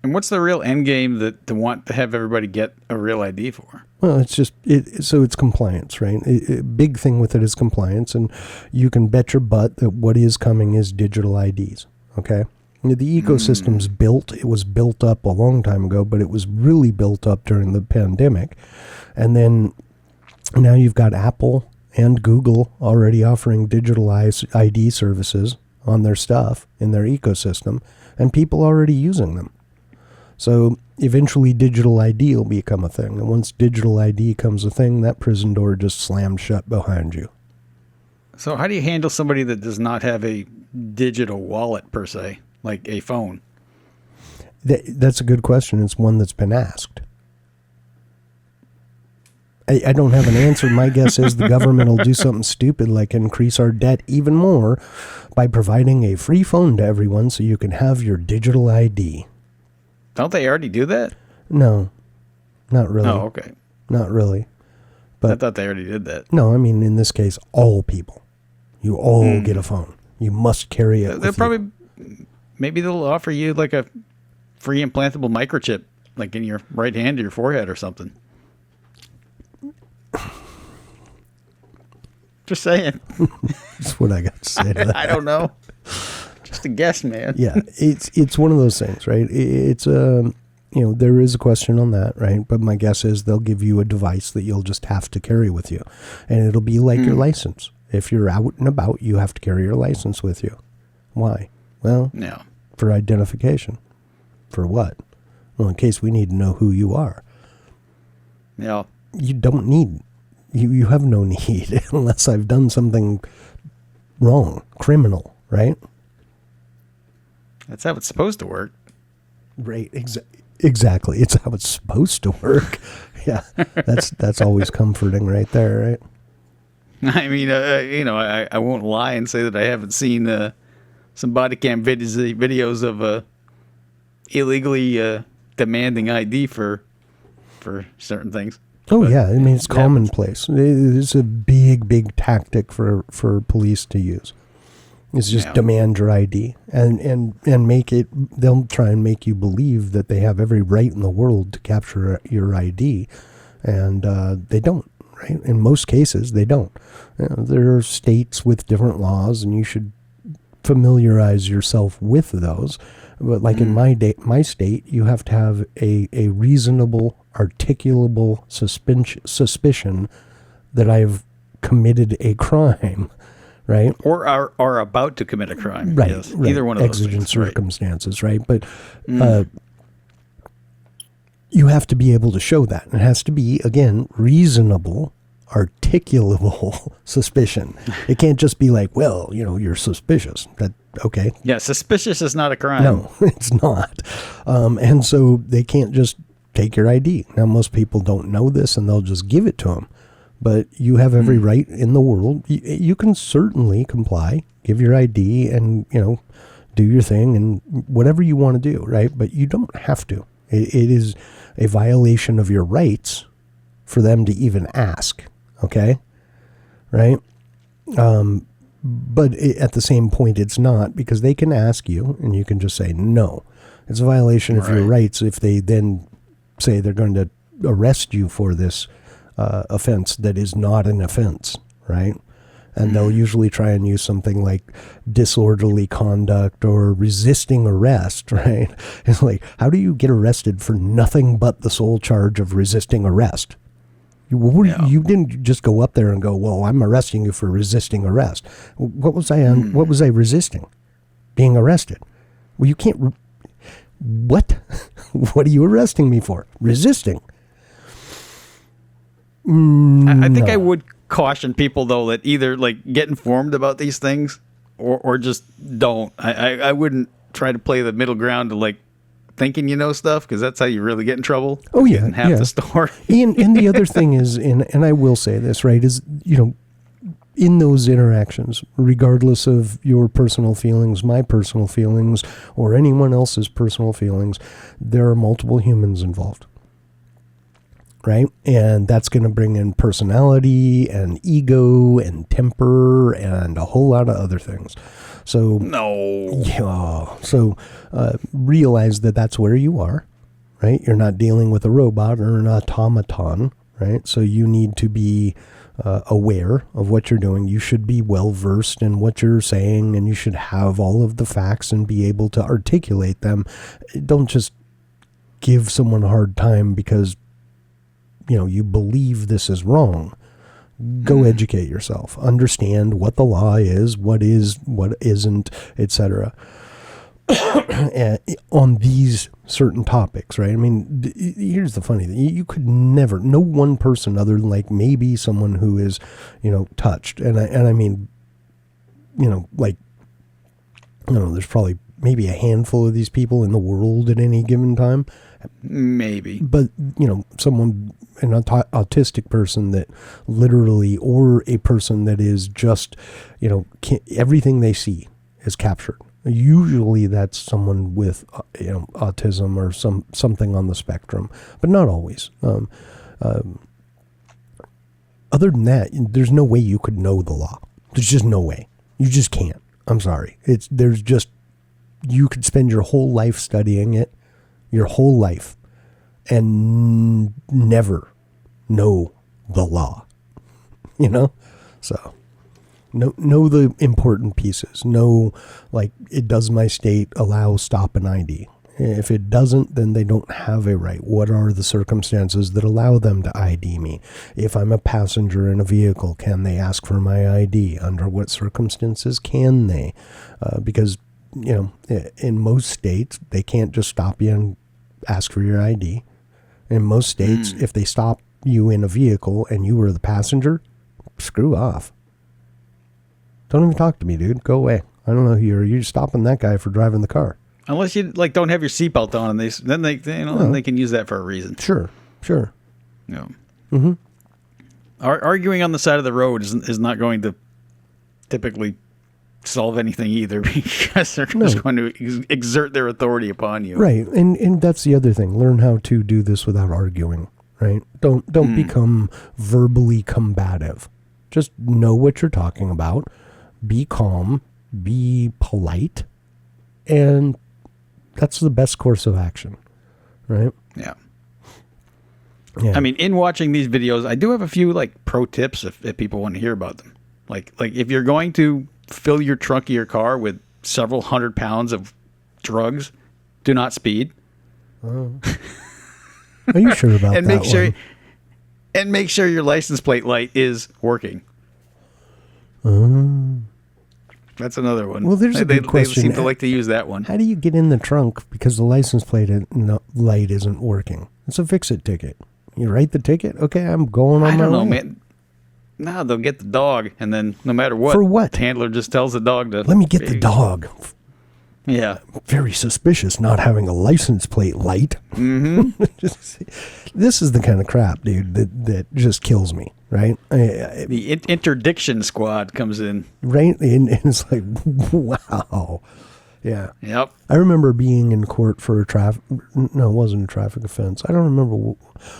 And what's the real end game to want to have everybody get a real ID for? Well, it's just, so it's compliance, right? A big thing with it is compliance, and you can bet your butt that what is coming is digital IDs, okay? The ecosystem's built. It was built up a long time ago, but it was really built up during the pandemic. And then now you've got Apple and Google already offering digital ID services on their stuff in their ecosystem, and people already using them. So eventually digital ID will become a thing. And once digital ID becomes a thing, that prison door just slams shut behind you. So how do you handle somebody that does not have a digital wallet per se, like a phone? That's a good question. It's one that's been asked. I don't have an answer. My guess is the government will do something stupid like increase our debt even more by providing a free phone to everyone so you can have your digital ID. Don't they already do that? No, not really. Oh, okay. Not really. But I thought they already did that. No, I mean, in this case, all people. You all get a phone. You must carry it They'll with probably, you. maybe they'll offer you like a free implantable microchip, like in your right hand or your forehead or something. Just saying. That's what I got to say to that. I don't know. Just a guess, man. Yeah, it's one of those things, right? It's there is a question on that, right? But my guess is they'll give you a device that you'll just have to carry with you, and it'll be like your license. If you're out and about, you have to carry your license with you. Why? Well, Yeah. for identification. For what? Well, in case we need to know who you are. Yeah. You don't need. You have no need unless I've done something wrong, criminal, right? That's how it's supposed to work. Right, exactly. It's how it's supposed to work. Yeah, that's always comforting right there, right? I mean, I won't lie and say that I haven't seen some body cam videos of illegally demanding ID for certain things. Oh, But, yeah. I mean, it's commonplace. It's a big tactic for police to use. It's just demand your ID and make it, they'll try and make you believe that they have every right in the world to capture your ID. And they don't, right? In most cases, they don't. There are states with different laws, and you should familiarize yourself with those. But like in my state, you have to have a reasonable, articulable suspicion that I've committed a crime, right? Or are about to commit a crime. Right. Yes. Right. Either one of those exigent things. Right. circumstances, right? But you have to be able to show that. It has to be, again, reasonable, articulable suspicion. It can't just be like, well, you're suspicious. Okay. Yeah, suspicious is not a crime. No, it's not. And so they can't just take your ID. Now, most people don't know this, and they'll just give it to them. But you have every right in the world. You can certainly comply, give your ID, and, do your thing and whatever you want to do, right? But you don't have to. It is a violation of your rights for them to even ask, okay? Right? But at the same point, it's not, because they can ask you, and you can just say no. It's a violation of your rights if they then say they're going to arrest you for this offense that is not an offense, right? And they'll usually try and use something like disorderly conduct or resisting arrest, right? It's like, how do you get arrested for nothing but the sole charge of resisting arrest? You didn't just go up there and go, well, I'm arresting you for resisting arrest. What was I on? What was I resisting? Being arrested. Well, you can't. What? What are you arresting me for? Resisting. I think I would caution people, though, that either get informed about these things or just don't. I wouldn't try to play the middle ground to thinking you know stuff, because that's how you really get in trouble. Oh, yeah. Half the story. And the other thing is, and I will say this, right, is, in those interactions, regardless of your personal feelings, my personal feelings, or anyone else's personal feelings, there are multiple humans involved. Right? And that's going to bring in personality and ego and temper and a whole lot of other things. So, realize that that's where you are, right? You're not dealing with a robot or an automaton, right? So you need to be aware of what you're doing. You should be well versed in what you're saying, and you should have all of the facts and be able to articulate them. Don't just give someone a hard time because you believe this is wrong. Go educate yourself. Understand what the law is, what isn't, etc. On these certain topics, right? I mean, here's the funny thing. You could never, no one person other than maybe someone who is, touched. And I mean, there's probably maybe a handful of these people in the world at any given time. Maybe. But, someone, an autistic person that literally, or a person that is just, everything they see is captured. Usually that's someone with, autism or something on the spectrum, but not always. Other than that, there's no way you could know the law. There's just no way. You just can't. I'm sorry. You could spend your whole life studying it, your whole life, and never know the law, So know the important pieces. Know, does my state allow stop and ID? If it doesn't, then they don't have a right. What are the circumstances that allow them to ID me? If I'm a passenger in a vehicle, can they ask for my ID? Under what circumstances can they? Because, in most states, they can't just stop you and ask for your ID. In most states, if they stop you in a vehicle and you were the passenger, screw off. Don't even talk to me, dude. Go away. I don't know who you are. You're stopping that guy for driving the car. Unless you don't have your seatbelt on, and then they can use that for a reason. Sure. Yeah. Mm-hmm. Arguing on the side of the road is not going to typically solve anything either, because they're just going to exert their authority upon you. Right. And that's the other thing. Learn how to do this without arguing, right? Don't become verbally combative. Just know what you're talking about. Be calm, be polite, and that's the best course of action, right? Yeah. I mean, in watching these videos, I do have a few pro tips if people want to hear about them. Like if you're going to fill your trunk of your car with several 100 pounds of drugs, do not speed. Are you sure about and that? Make sure your license plate light is working. That's another one. Well, there's a good question. They seem to like to use that one. How do you get in the trunk because the license plate light isn't working? It's a fix-it ticket. You write the ticket. Okay, I'm going on my way. I don't know, man. No, they'll get the dog, and then no matter what, For what? the handler just tells the dog to Let me get the dog. Yeah. Very suspicious not having a license plate light. Mm-hmm. This is the kind of crap, dude, that just kills me, right? The interdiction squad comes in. Right? And it's like, wow. Yeah. Yep. I remember being in court for a no, it wasn't a traffic offense. I don't remember.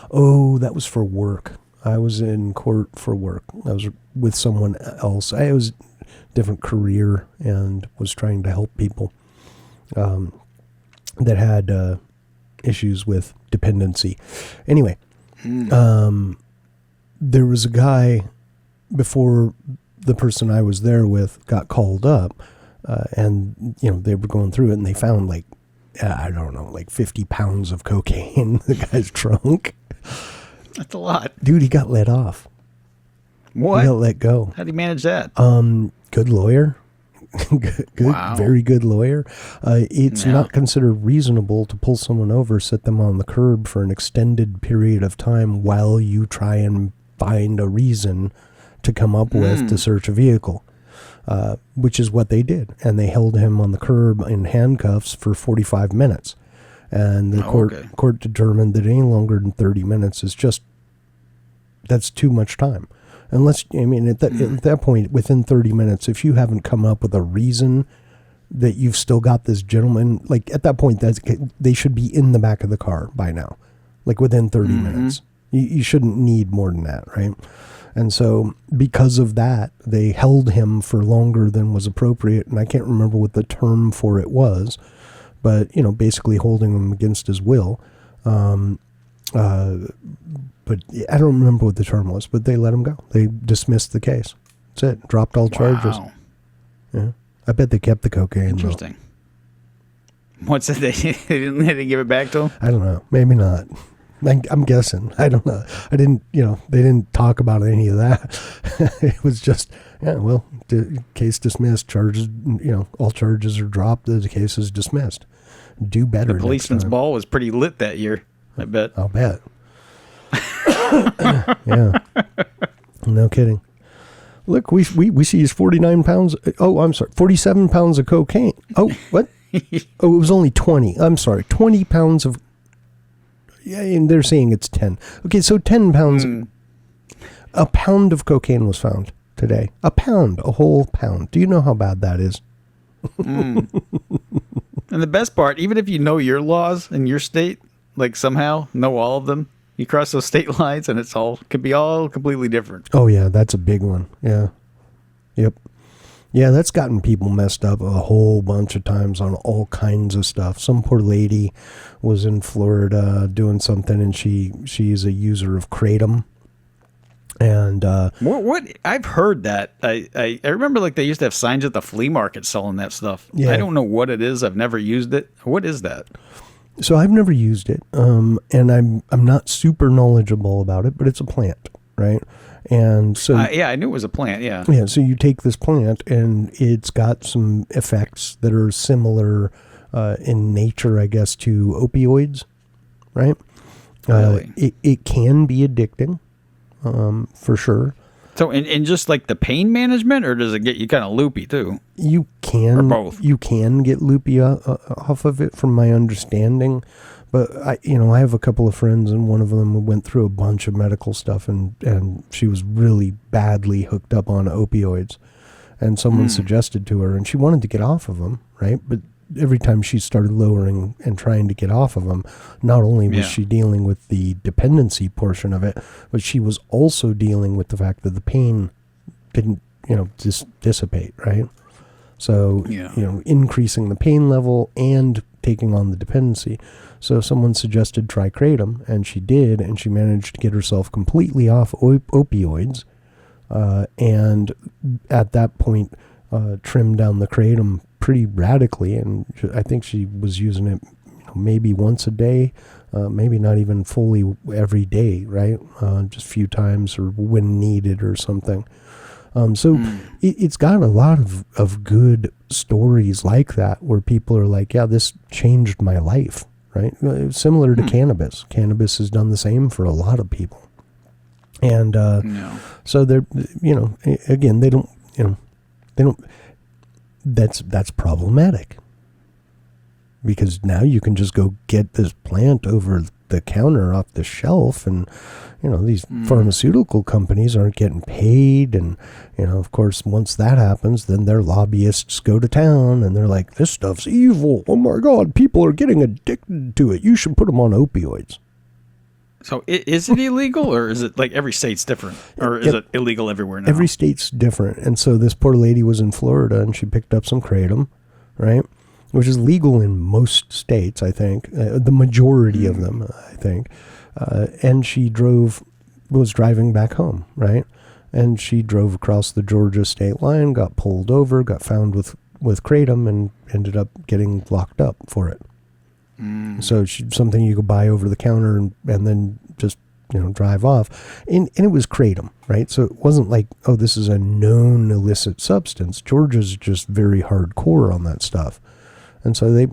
Oh, that was for work. I was in court for work. I was with someone else. I was a different career and was trying to help people that had issues with dependency. Anyway, there was a guy before the person I was there with got called up, and they were going through it, and they found like 50 pounds of cocaine in the guy's trunk. That's a lot. Dude, he got let off. What? He got let go. How do you manage that? Good lawyer. good, Wow. Very good lawyer. It's not considered reasonable to pull someone over, sit them on the curb for an extended period of time while you try and find a reason to come up with to search a vehicle, which is what they did. And they held him on the curb in handcuffs for 45 minutes. And the court determined that any longer than 30 minutes is that's too much time. Unless, at that point, within 30 minutes, if you haven't come up with a reason that you've still got this gentleman, like at that point, they should be in the back of the car by now, like within 30 minutes. You shouldn't need more than that, right? And so because of that, they held him for longer than was appropriate. And I can't remember what the term for it was, but, basically holding him against his will. But I don't remember what the term was, but they let him go. They dismissed the case. That's it. Dropped all charges. Yeah. I bet they kept the cocaine. Interesting. What's it? They didn't give it back to him? I don't know. Maybe not. I'm guessing. I don't know. I didn't, they didn't talk about any of that. It was just, case dismissed, charges, all charges are dropped. The case is dismissed. Do better. The policeman's ball was pretty lit that year, I bet. I'll bet. Yeah. No kidding. Look, we seized 49 pounds. Oh, I'm sorry. 47 pounds of cocaine. Oh, what? Oh, it was only 20. I'm sorry. 20 pounds of. Yeah, and they're saying it's 10. Okay, so 10 pounds. A pound of cocaine was found today. A whole pound. Do you know how bad that is? And the best part, even if you know your laws in your state, like somehow know all of them, you cross those state lines and could be all completely different. Oh yeah, that's a big one. Yeah. Yep. Yeah, that's gotten people messed up a whole bunch of times on all kinds of stuff. Some poor lady was in Florida doing something, and she's a user of Kratom. And what I've heard that I remember, like, they used to have signs at the flea market selling that stuff. Yeah. I don't know what it is. I've never used it. What is that? So I've never used it, and I'm not super knowledgeable about it, but it's a plant, right? And so yeah, I knew it was a plant. Yeah. Yeah. So you take this plant, and it's got some effects that are similar in nature, I guess, to opioids, right? Really? It can be addicting, for sure. So, and just like the pain management, or does it get you kind of loopy too? You can, or both. You can get loopy off of it, from my understanding. But I have a couple of friends, and one of them went through a bunch of medical stuff, and she was really badly hooked up on opioids, and someone suggested to her, and she wanted to get off of them, right? But every time she started lowering and trying to get off of them, not only was she dealing with the dependency portion of it, but she was also dealing with the fact that the pain didn't, dissipate, right? So, increasing the pain level and taking on the dependency. So someone suggested try Kratom, and she did, and she managed to get herself completely off opioids, and at that point trimmed down the Kratom pretty radically, and I think she was using it maybe once a day, maybe not even fully every day, right? Just a few times or when needed or something. It's got a lot of good stories like that, where people are like, yeah, this changed my life, right? Similar to cannabis. Cannabis has done the same for a lot of people. And No. so they're, again, they don't. That's problematic, because now you can just go get this plant over the counter off the shelf, and these pharmaceutical companies aren't getting paid, and of course once that happens, then their lobbyists go to town and they're like, this stuff's evil, oh my god, people are getting addicted to it, you should put them on opioids. So is it illegal, or is it like every state's different, or is it illegal everywhere now? Every state's different. And so this poor lady was in Florida and she picked up some kratom, right? Which is legal in most states, I think, the majority of them, I think. And she was driving back home, right? And she drove across the Georgia state line, got pulled over, got found with kratom, and ended up getting locked up for it. So something you could buy over the counter and then just drive off, and it was kratom, right? So it wasn't like, oh, this is a known illicit substance. Georgia's just very hardcore on that stuff, and so they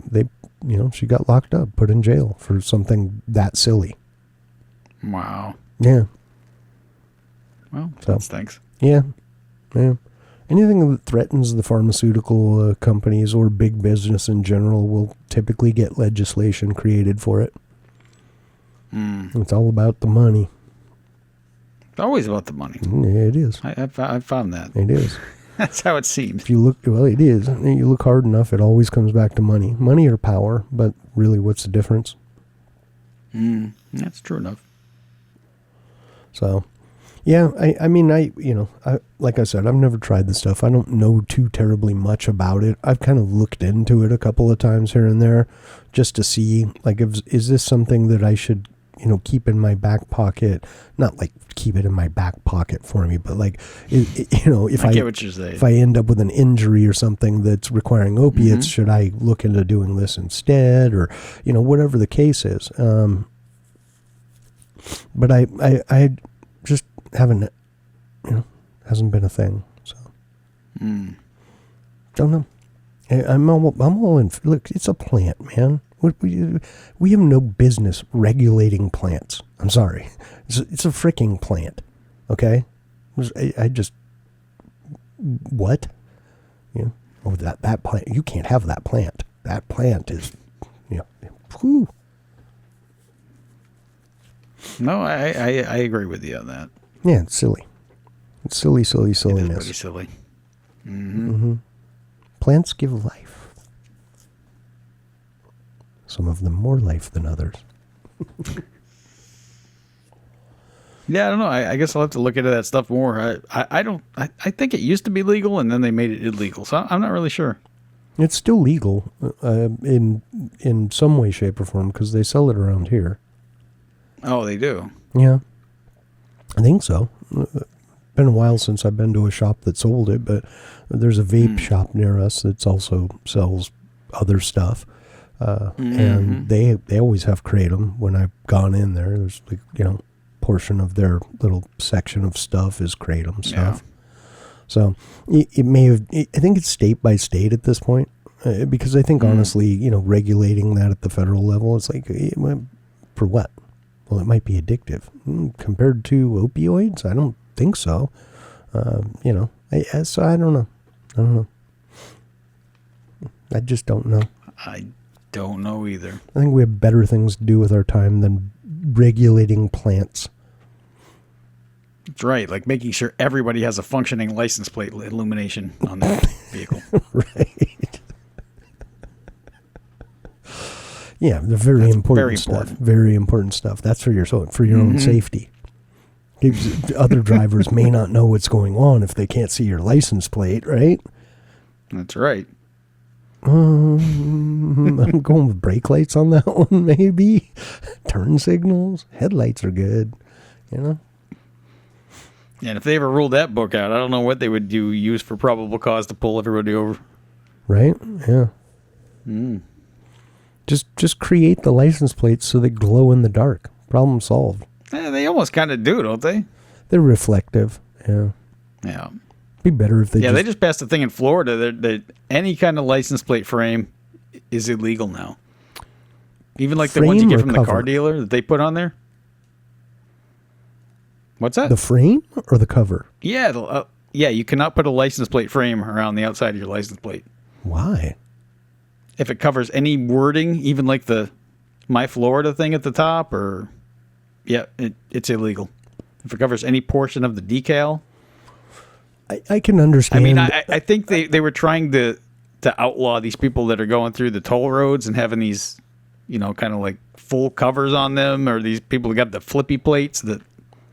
she got locked up, put in jail for something that silly. Wow. Yeah. Well, that stinks. Yeah. Anything that threatens the pharmaceutical companies or big business in general will typically get legislation created for it. It's all about the money. It's always about the money. Yeah, it is. I've found that. It is. That's how it seems. If you look, well, it is. You look hard enough, it always comes back to money. Money or power, but really, what's the difference? That's true enough. So, yeah, I mean, like I said, I've never tried the stuff. I don't know too terribly much about it. I've kind of looked into it a couple of times here and there just to see, like, is this something that I should, keep in my back pocket? Not like keep it in my back pocket for me, but like, if I get what you're saying. If I end up with an injury or something that's requiring opiates, should I look into doing this instead, or, whatever the case is. But I just haven't, hasn't been a thing. So, don't know. I'm all in. Look, it's a plant, man. We have no business regulating plants. I'm sorry. It's a freaking plant. Okay? I just, what? Oh, that plant. You can't have that plant. That plant is, whew. No, I agree with you on that. Yeah, it's silly. It's silliness. It is pretty silly. Plants give life. Some of them more life than others. Yeah, I don't know. I guess I'll have to look into that stuff more. I think it used to be legal, and then they made it illegal. So I'm not really sure. It's still legal in some way, shape, or form, because they sell it around here. Oh, they do? Yeah. I think so. Been a while since I've been to a shop that sold it, but there's a vape shop near us that also sells other stuff. And they always have kratom when I've gone in there. There's like, portion of their little section of stuff is kratom stuff. Yeah. So it may have, I think it's state by state at this point, because I think honestly, regulating that at the federal level, it's like, for what? Well, it might be addictive. Compared to opioids, I don't think so. So I don't know. I just don't know. I don't know either. I think we have better things to do with our time than regulating plants. That's right, like making sure everybody has a functioning license plate illumination on their vehicle. Right. Yeah, the very important stuff. Very important stuff. That's for your own safety. Other drivers may not know what's going on if they can't see your license plate, right? That's right. I'm going with brake lights on that one, maybe. Turn signals. Headlights are good, And if they ever ruled that book out, I don't know what they would use for probable cause to pull everybody over. Right? Yeah. Just create the license plates so they glow in the dark. Problem solved. They almost kind of do, don't they? They're reflective. Yeah. Yeah. Be better if they. Yeah, they just passed a thing in Florida that any kind of license plate frame is illegal now. Even like the ones you get from the car dealer that they put on there. What's that? The frame or the cover? Yeah, you cannot put a license plate frame around the outside of your license plate. Why? If it covers any wording, even like the My Florida thing at the top, it's illegal. If it covers any portion of the decal. I can understand. I mean, I think they were trying to outlaw these people that are going through the toll roads and having these, kind of like full covers on them, or these people who got the flippy plates that,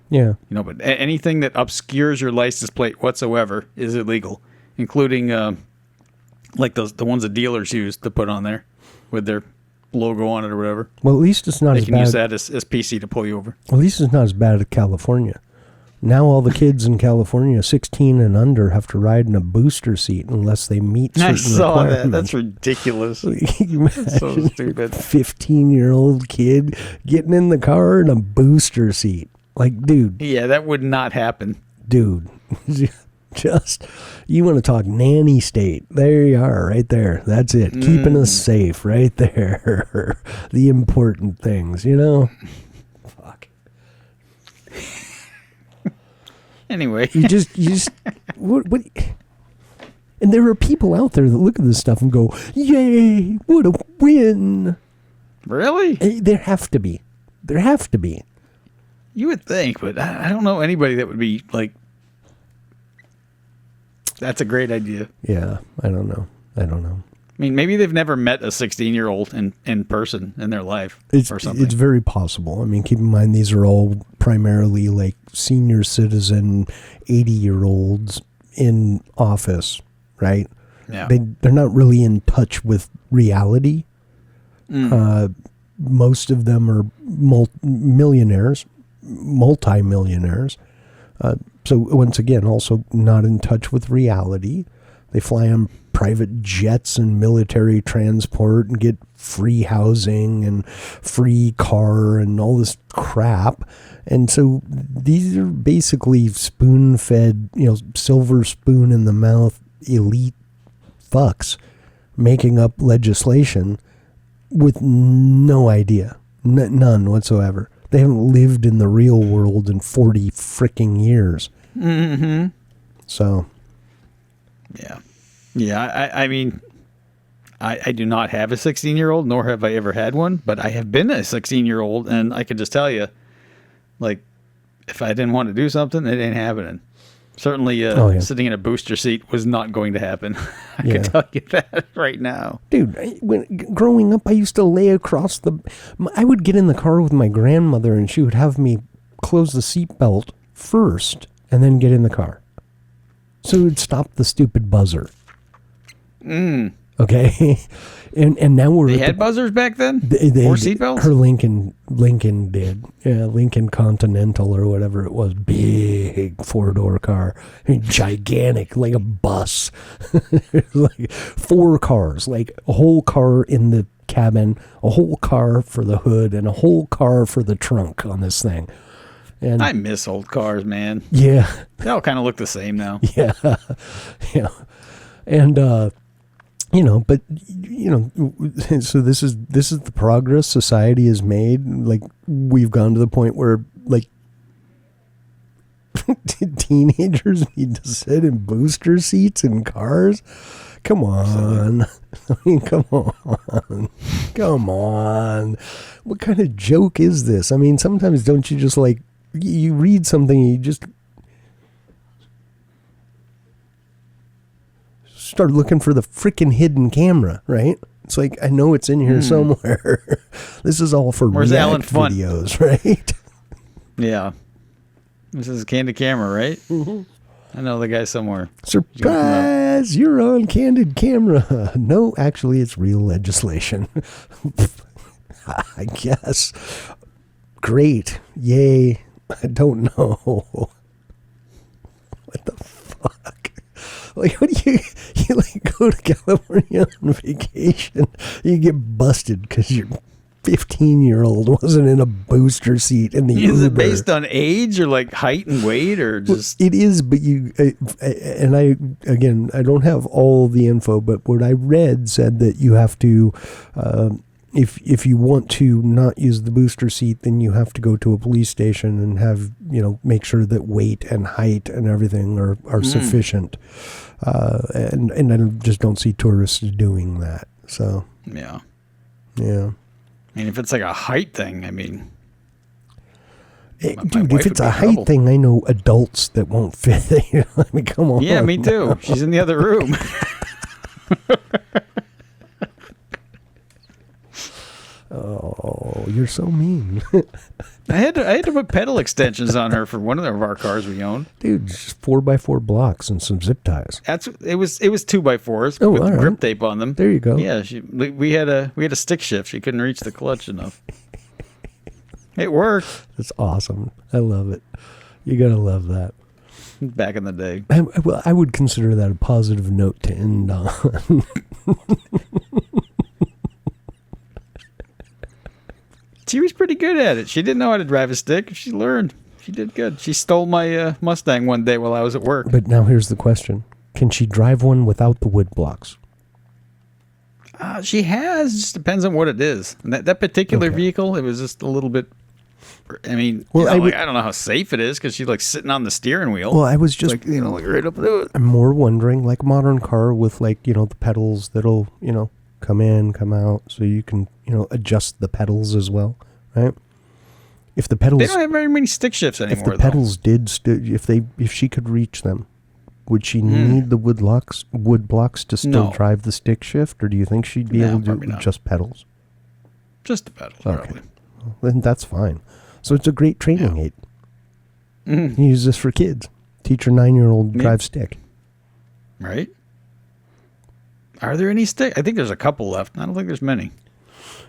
but anything that obscures your license plate whatsoever is illegal, including like the ones the dealers use to put on there with their logo on it or whatever. Well, at least it's not they as can bad. Use that as PC to pull you over. Well, at least it's not as bad as California. Now all the kids in California, 16 and under, have to ride in a booster seat unless they meet certain requirements. That. That's ridiculous. That's so stupid. 15-year-old kid getting in the car in a booster seat. Like, dude. Yeah, that would not happen. Dude. Just, you want to talk nanny state. There you are, right there. That's it. Keeping us safe right there. The important things, Fuck. Anyway. You just, what? And there are people out there that look at this stuff and go, yay, what a win. Really? There have to be. There have to be. You would think, but I don't know anybody that would be like, that's a great idea. Yeah, I don't know. I mean, maybe they've never met a 16-year-old in person in their life or something. It's very possible. I mean, keep in mind, these are all primarily like senior citizen, 80-year-olds in office, right? Yeah. They're not really in touch with reality. Most of them are multimillionaires. So once again, also not in touch with reality. They fly on private jets and military transport and get free housing and free car and all this crap. And so these are basically spoon-fed, silver spoon in the mouth elite fucks making up legislation with no idea, none whatsoever. They haven't lived in the real world in 40 freaking years. Mm-hmm. So. Yeah. Yeah, I mean, I do not have a 16-year-old, nor have I ever had one, but I have been a 16-year-old, and I can just tell you, like, if I didn't want to do something, it ain't happening. Certainly, sitting in a booster seat was not going to happen. I can tell you that right now. Dude, growing up, I used to lay across I would get in the car with my grandmother, and she would have me close the seatbelt first, and then get in the car. So it would stop the stupid buzzer. Okay, and now we're. They had buzzers back then. They or seatbelts. Her Lincoln did. Yeah, Lincoln Continental or whatever it was, big 4-door car, gigantic, like a bus, like 4 cars, like a whole car in the cabin, a whole car for the hood, and a whole car for the trunk on this thing. And I miss old cars, man. Yeah, they all kind of look the same now. Yeah, and but so this is the progress society has made. Like, we've gone to the point where like teenagers need to sit in booster seats in cars. Come on. I mean, come on. What kind of joke is this? I mean, sometimes don't you just like, you read something and you just start looking for the freaking hidden camera, right? It's like, I know it's in here somewhere. This is all for Where's Alan Funt videos, right? Yeah. This is Candid Camera, right? Mm-hmm. I know the guy somewhere. Surprise! You're on Candid Camera. No, actually, it's real legislation. I guess. Great. Yay. I don't know. What the fuck? Like, what do you like go to California on vacation? You get busted because your 15-year-old wasn't in a booster seat in the Uber. Is it based on age or like height and weight or just? Well, it is, but and I don't have all the info, but what I read said that you have to if you want to not use the booster seat, then you have to go to a police station and have, make sure that weight and height and everything are sufficient. And I just don't see tourists doing that. So Yeah. yeah. I mean, if it's like a height thing, I mean, Dude, if it's a height thing, I know adults that won't fit. I mean, come on. Yeah, me too. She's in the other room. Oh, you're so mean. I had to put pedal extensions on her for one of our cars we owned. Dude, just 4x4 blocks and some zip ties. It was 2x4s Oh, with all right. grip tape on them. There you go. Yeah, we had a stick shift. She couldn't reach the clutch enough. It worked That's awesome. I love it. You gotta love that. back in the day. Well, I would consider that a positive note to end on. She was pretty good at it. She didn't know how to drive a stick. She learned. She did good. She stole my Mustang one day while I was at work. But now here's the question. Can she drive one without the wood blocks? She has. Just depends on what it is. And that particular Okay. vehicle, it was just a little bit. I mean, Well, I don't know how safe it is because she's like sitting on the steering wheel. Well, I was just like right up to it. I'm more wondering, like a modern car with the pedals that'll, come in, come out, so you can, adjust the pedals as well, right? If the pedals, They don't have very many stick shifts anymore. if the pedals did, if she could reach them, would she need the wood blocks to still No. drive the stick shift, or do you think she'd be No, able to probably do not. just pedals? Just the pedals, Okay. probably. Then that's fine. So it's a great training aid. Mhm. You use this for kids. Teach your 9-year-old Yeah. drive stick. Right? Are there any stick? I think there's a couple left. I don't think there's many.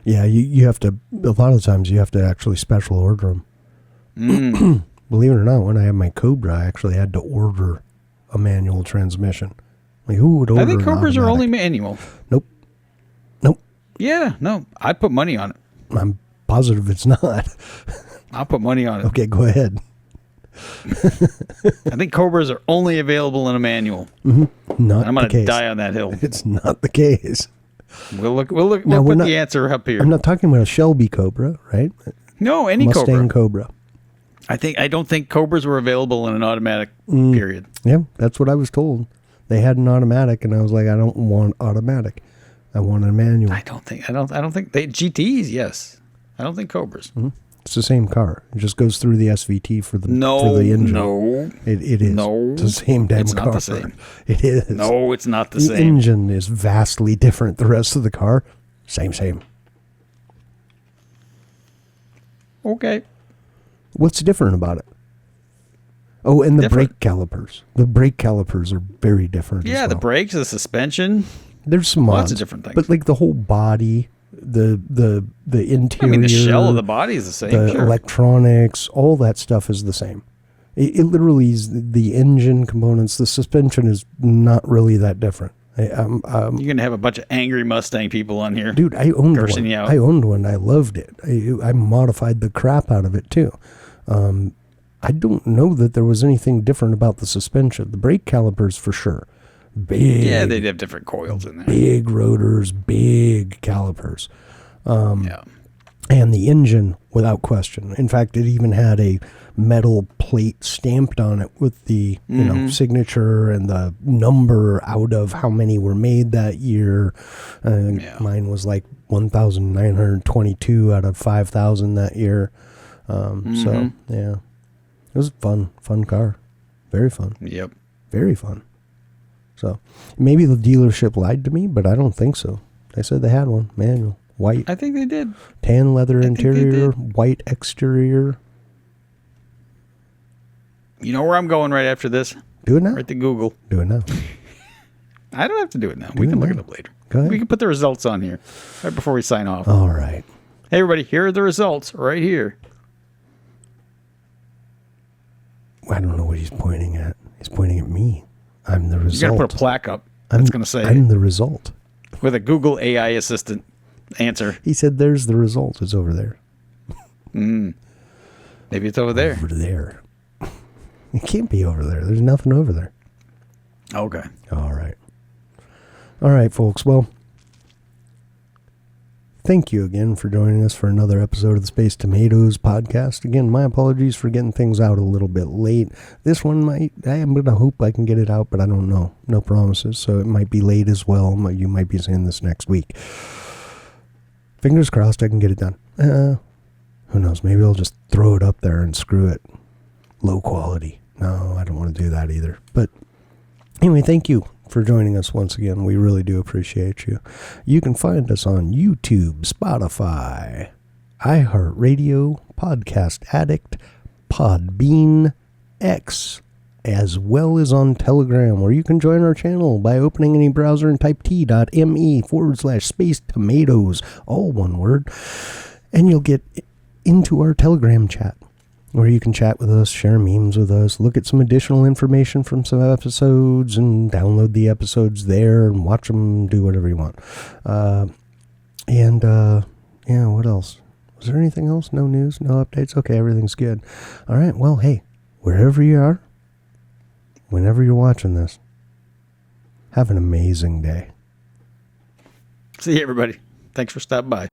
Yeah, you have to. A lot of times you have to actually special order them. Believe it or not, when I had my Cobra, I actually had to order a manual transmission. Like, who would order? I think an Cobras are only automatic? manual. Nope. Yeah, no. I'd put money on it. I'm positive it's not. I'll put money on it. Okay, go ahead. I think Cobras are only available in a manual. Not I'm the going to case. die on that hill. It's not the case. We'll Now, we'll we're put not- the answer up here. I'm not talking about a Shelby Cobra, right? No, any Mustang Cobra. Cobra. I don't think Cobras were available in an automatic period. Yeah, that's what I was told. They had an automatic, and I was like, I don't want automatic. I want a manual. I don't think they GTs, yes. I don't think Cobras. It's the same car. It just goes through the SVT for the No, engine. no. It is. No, It's the same damn it's car. not the same. It is. No, it's not the The same. engine is vastly different. The rest of the car, same. Okay. What's different about it? Oh, and the Different. brake calipers. The brake calipers are very different. Yeah, as the well. brakes, the suspension. There's some lots mods, of different things. but like the whole body, the interior. I mean, the shell of the body is the same. the Sure. electronics, all that stuff is the same. It literally is the engine components. The suspension is not really that different. You're gonna have a bunch of angry Mustang people on here. Dude, I owned Cursing one. you out. I owned one. I loved it. I modified the crap out of it too. I don't know that there was anything different about the suspension. The brake calipers for sure. Big. Yeah, they'd have different coils in there. Big rotors, big calipers. Yeah. And the engine, without question. In fact, it even had a metal plate stamped on it with the signature and the number out of how many were made that year. Mine was like 1,922 out of 5,000 that year. So, yeah. It was a fun car. Very fun. Yep. Very fun. So, maybe the dealership lied to me, but I don't think so. They said they had one, manual. White, I think they did. tan leather think they interior, did. white exterior. You know where I'm going right after this? Do it now. Right to Google. Do it now. I don't have to do it now. Do We it can look now. it up later. Go ahead. We can put the results on here right before we sign off. All right. Hey, everybody, here are the results right here. I don't know what he's pointing at. He's pointing at me. I'm the You're result. going to put a plaque up that's going to say, I'm the result. with a Google AI assistant answer. He said, there's the result. It's over there. Maybe it's over there. Over there. It can't be over there. There's nothing over there. Okay. All right. All right, folks. Well, thank you again for joining us for another episode of the Space Tomatoes podcast. Again, my apologies for getting things out a little bit late. This one I'm going to hope I can get it out, but I don't know. No promises, so it might be late as well. You might be seeing this next week. Fingers crossed I can get it done. Who knows? Maybe I'll just throw it up there and screw it. Low quality. No, I don't want to do that either. But anyway, thank you for joining us once again. We really do appreciate you. You can find us on YouTube, Spotify, iHeartRadio, Podcast Addict, Podbean, X, as well as on Telegram, where you can join our channel by opening any browser and type t.me/Space Tomatoes, all one word, and you'll get into our Telegram chat, where you can chat with us, share memes with us, look at some additional information from some episodes, and download the episodes there and watch them, do whatever you want. Yeah, what else? Was there anything else? No news? No updates? Okay, everything's good. All right, well, hey, wherever you are, whenever you're watching this, have an amazing day. See you, everybody. Thanks for stopping by.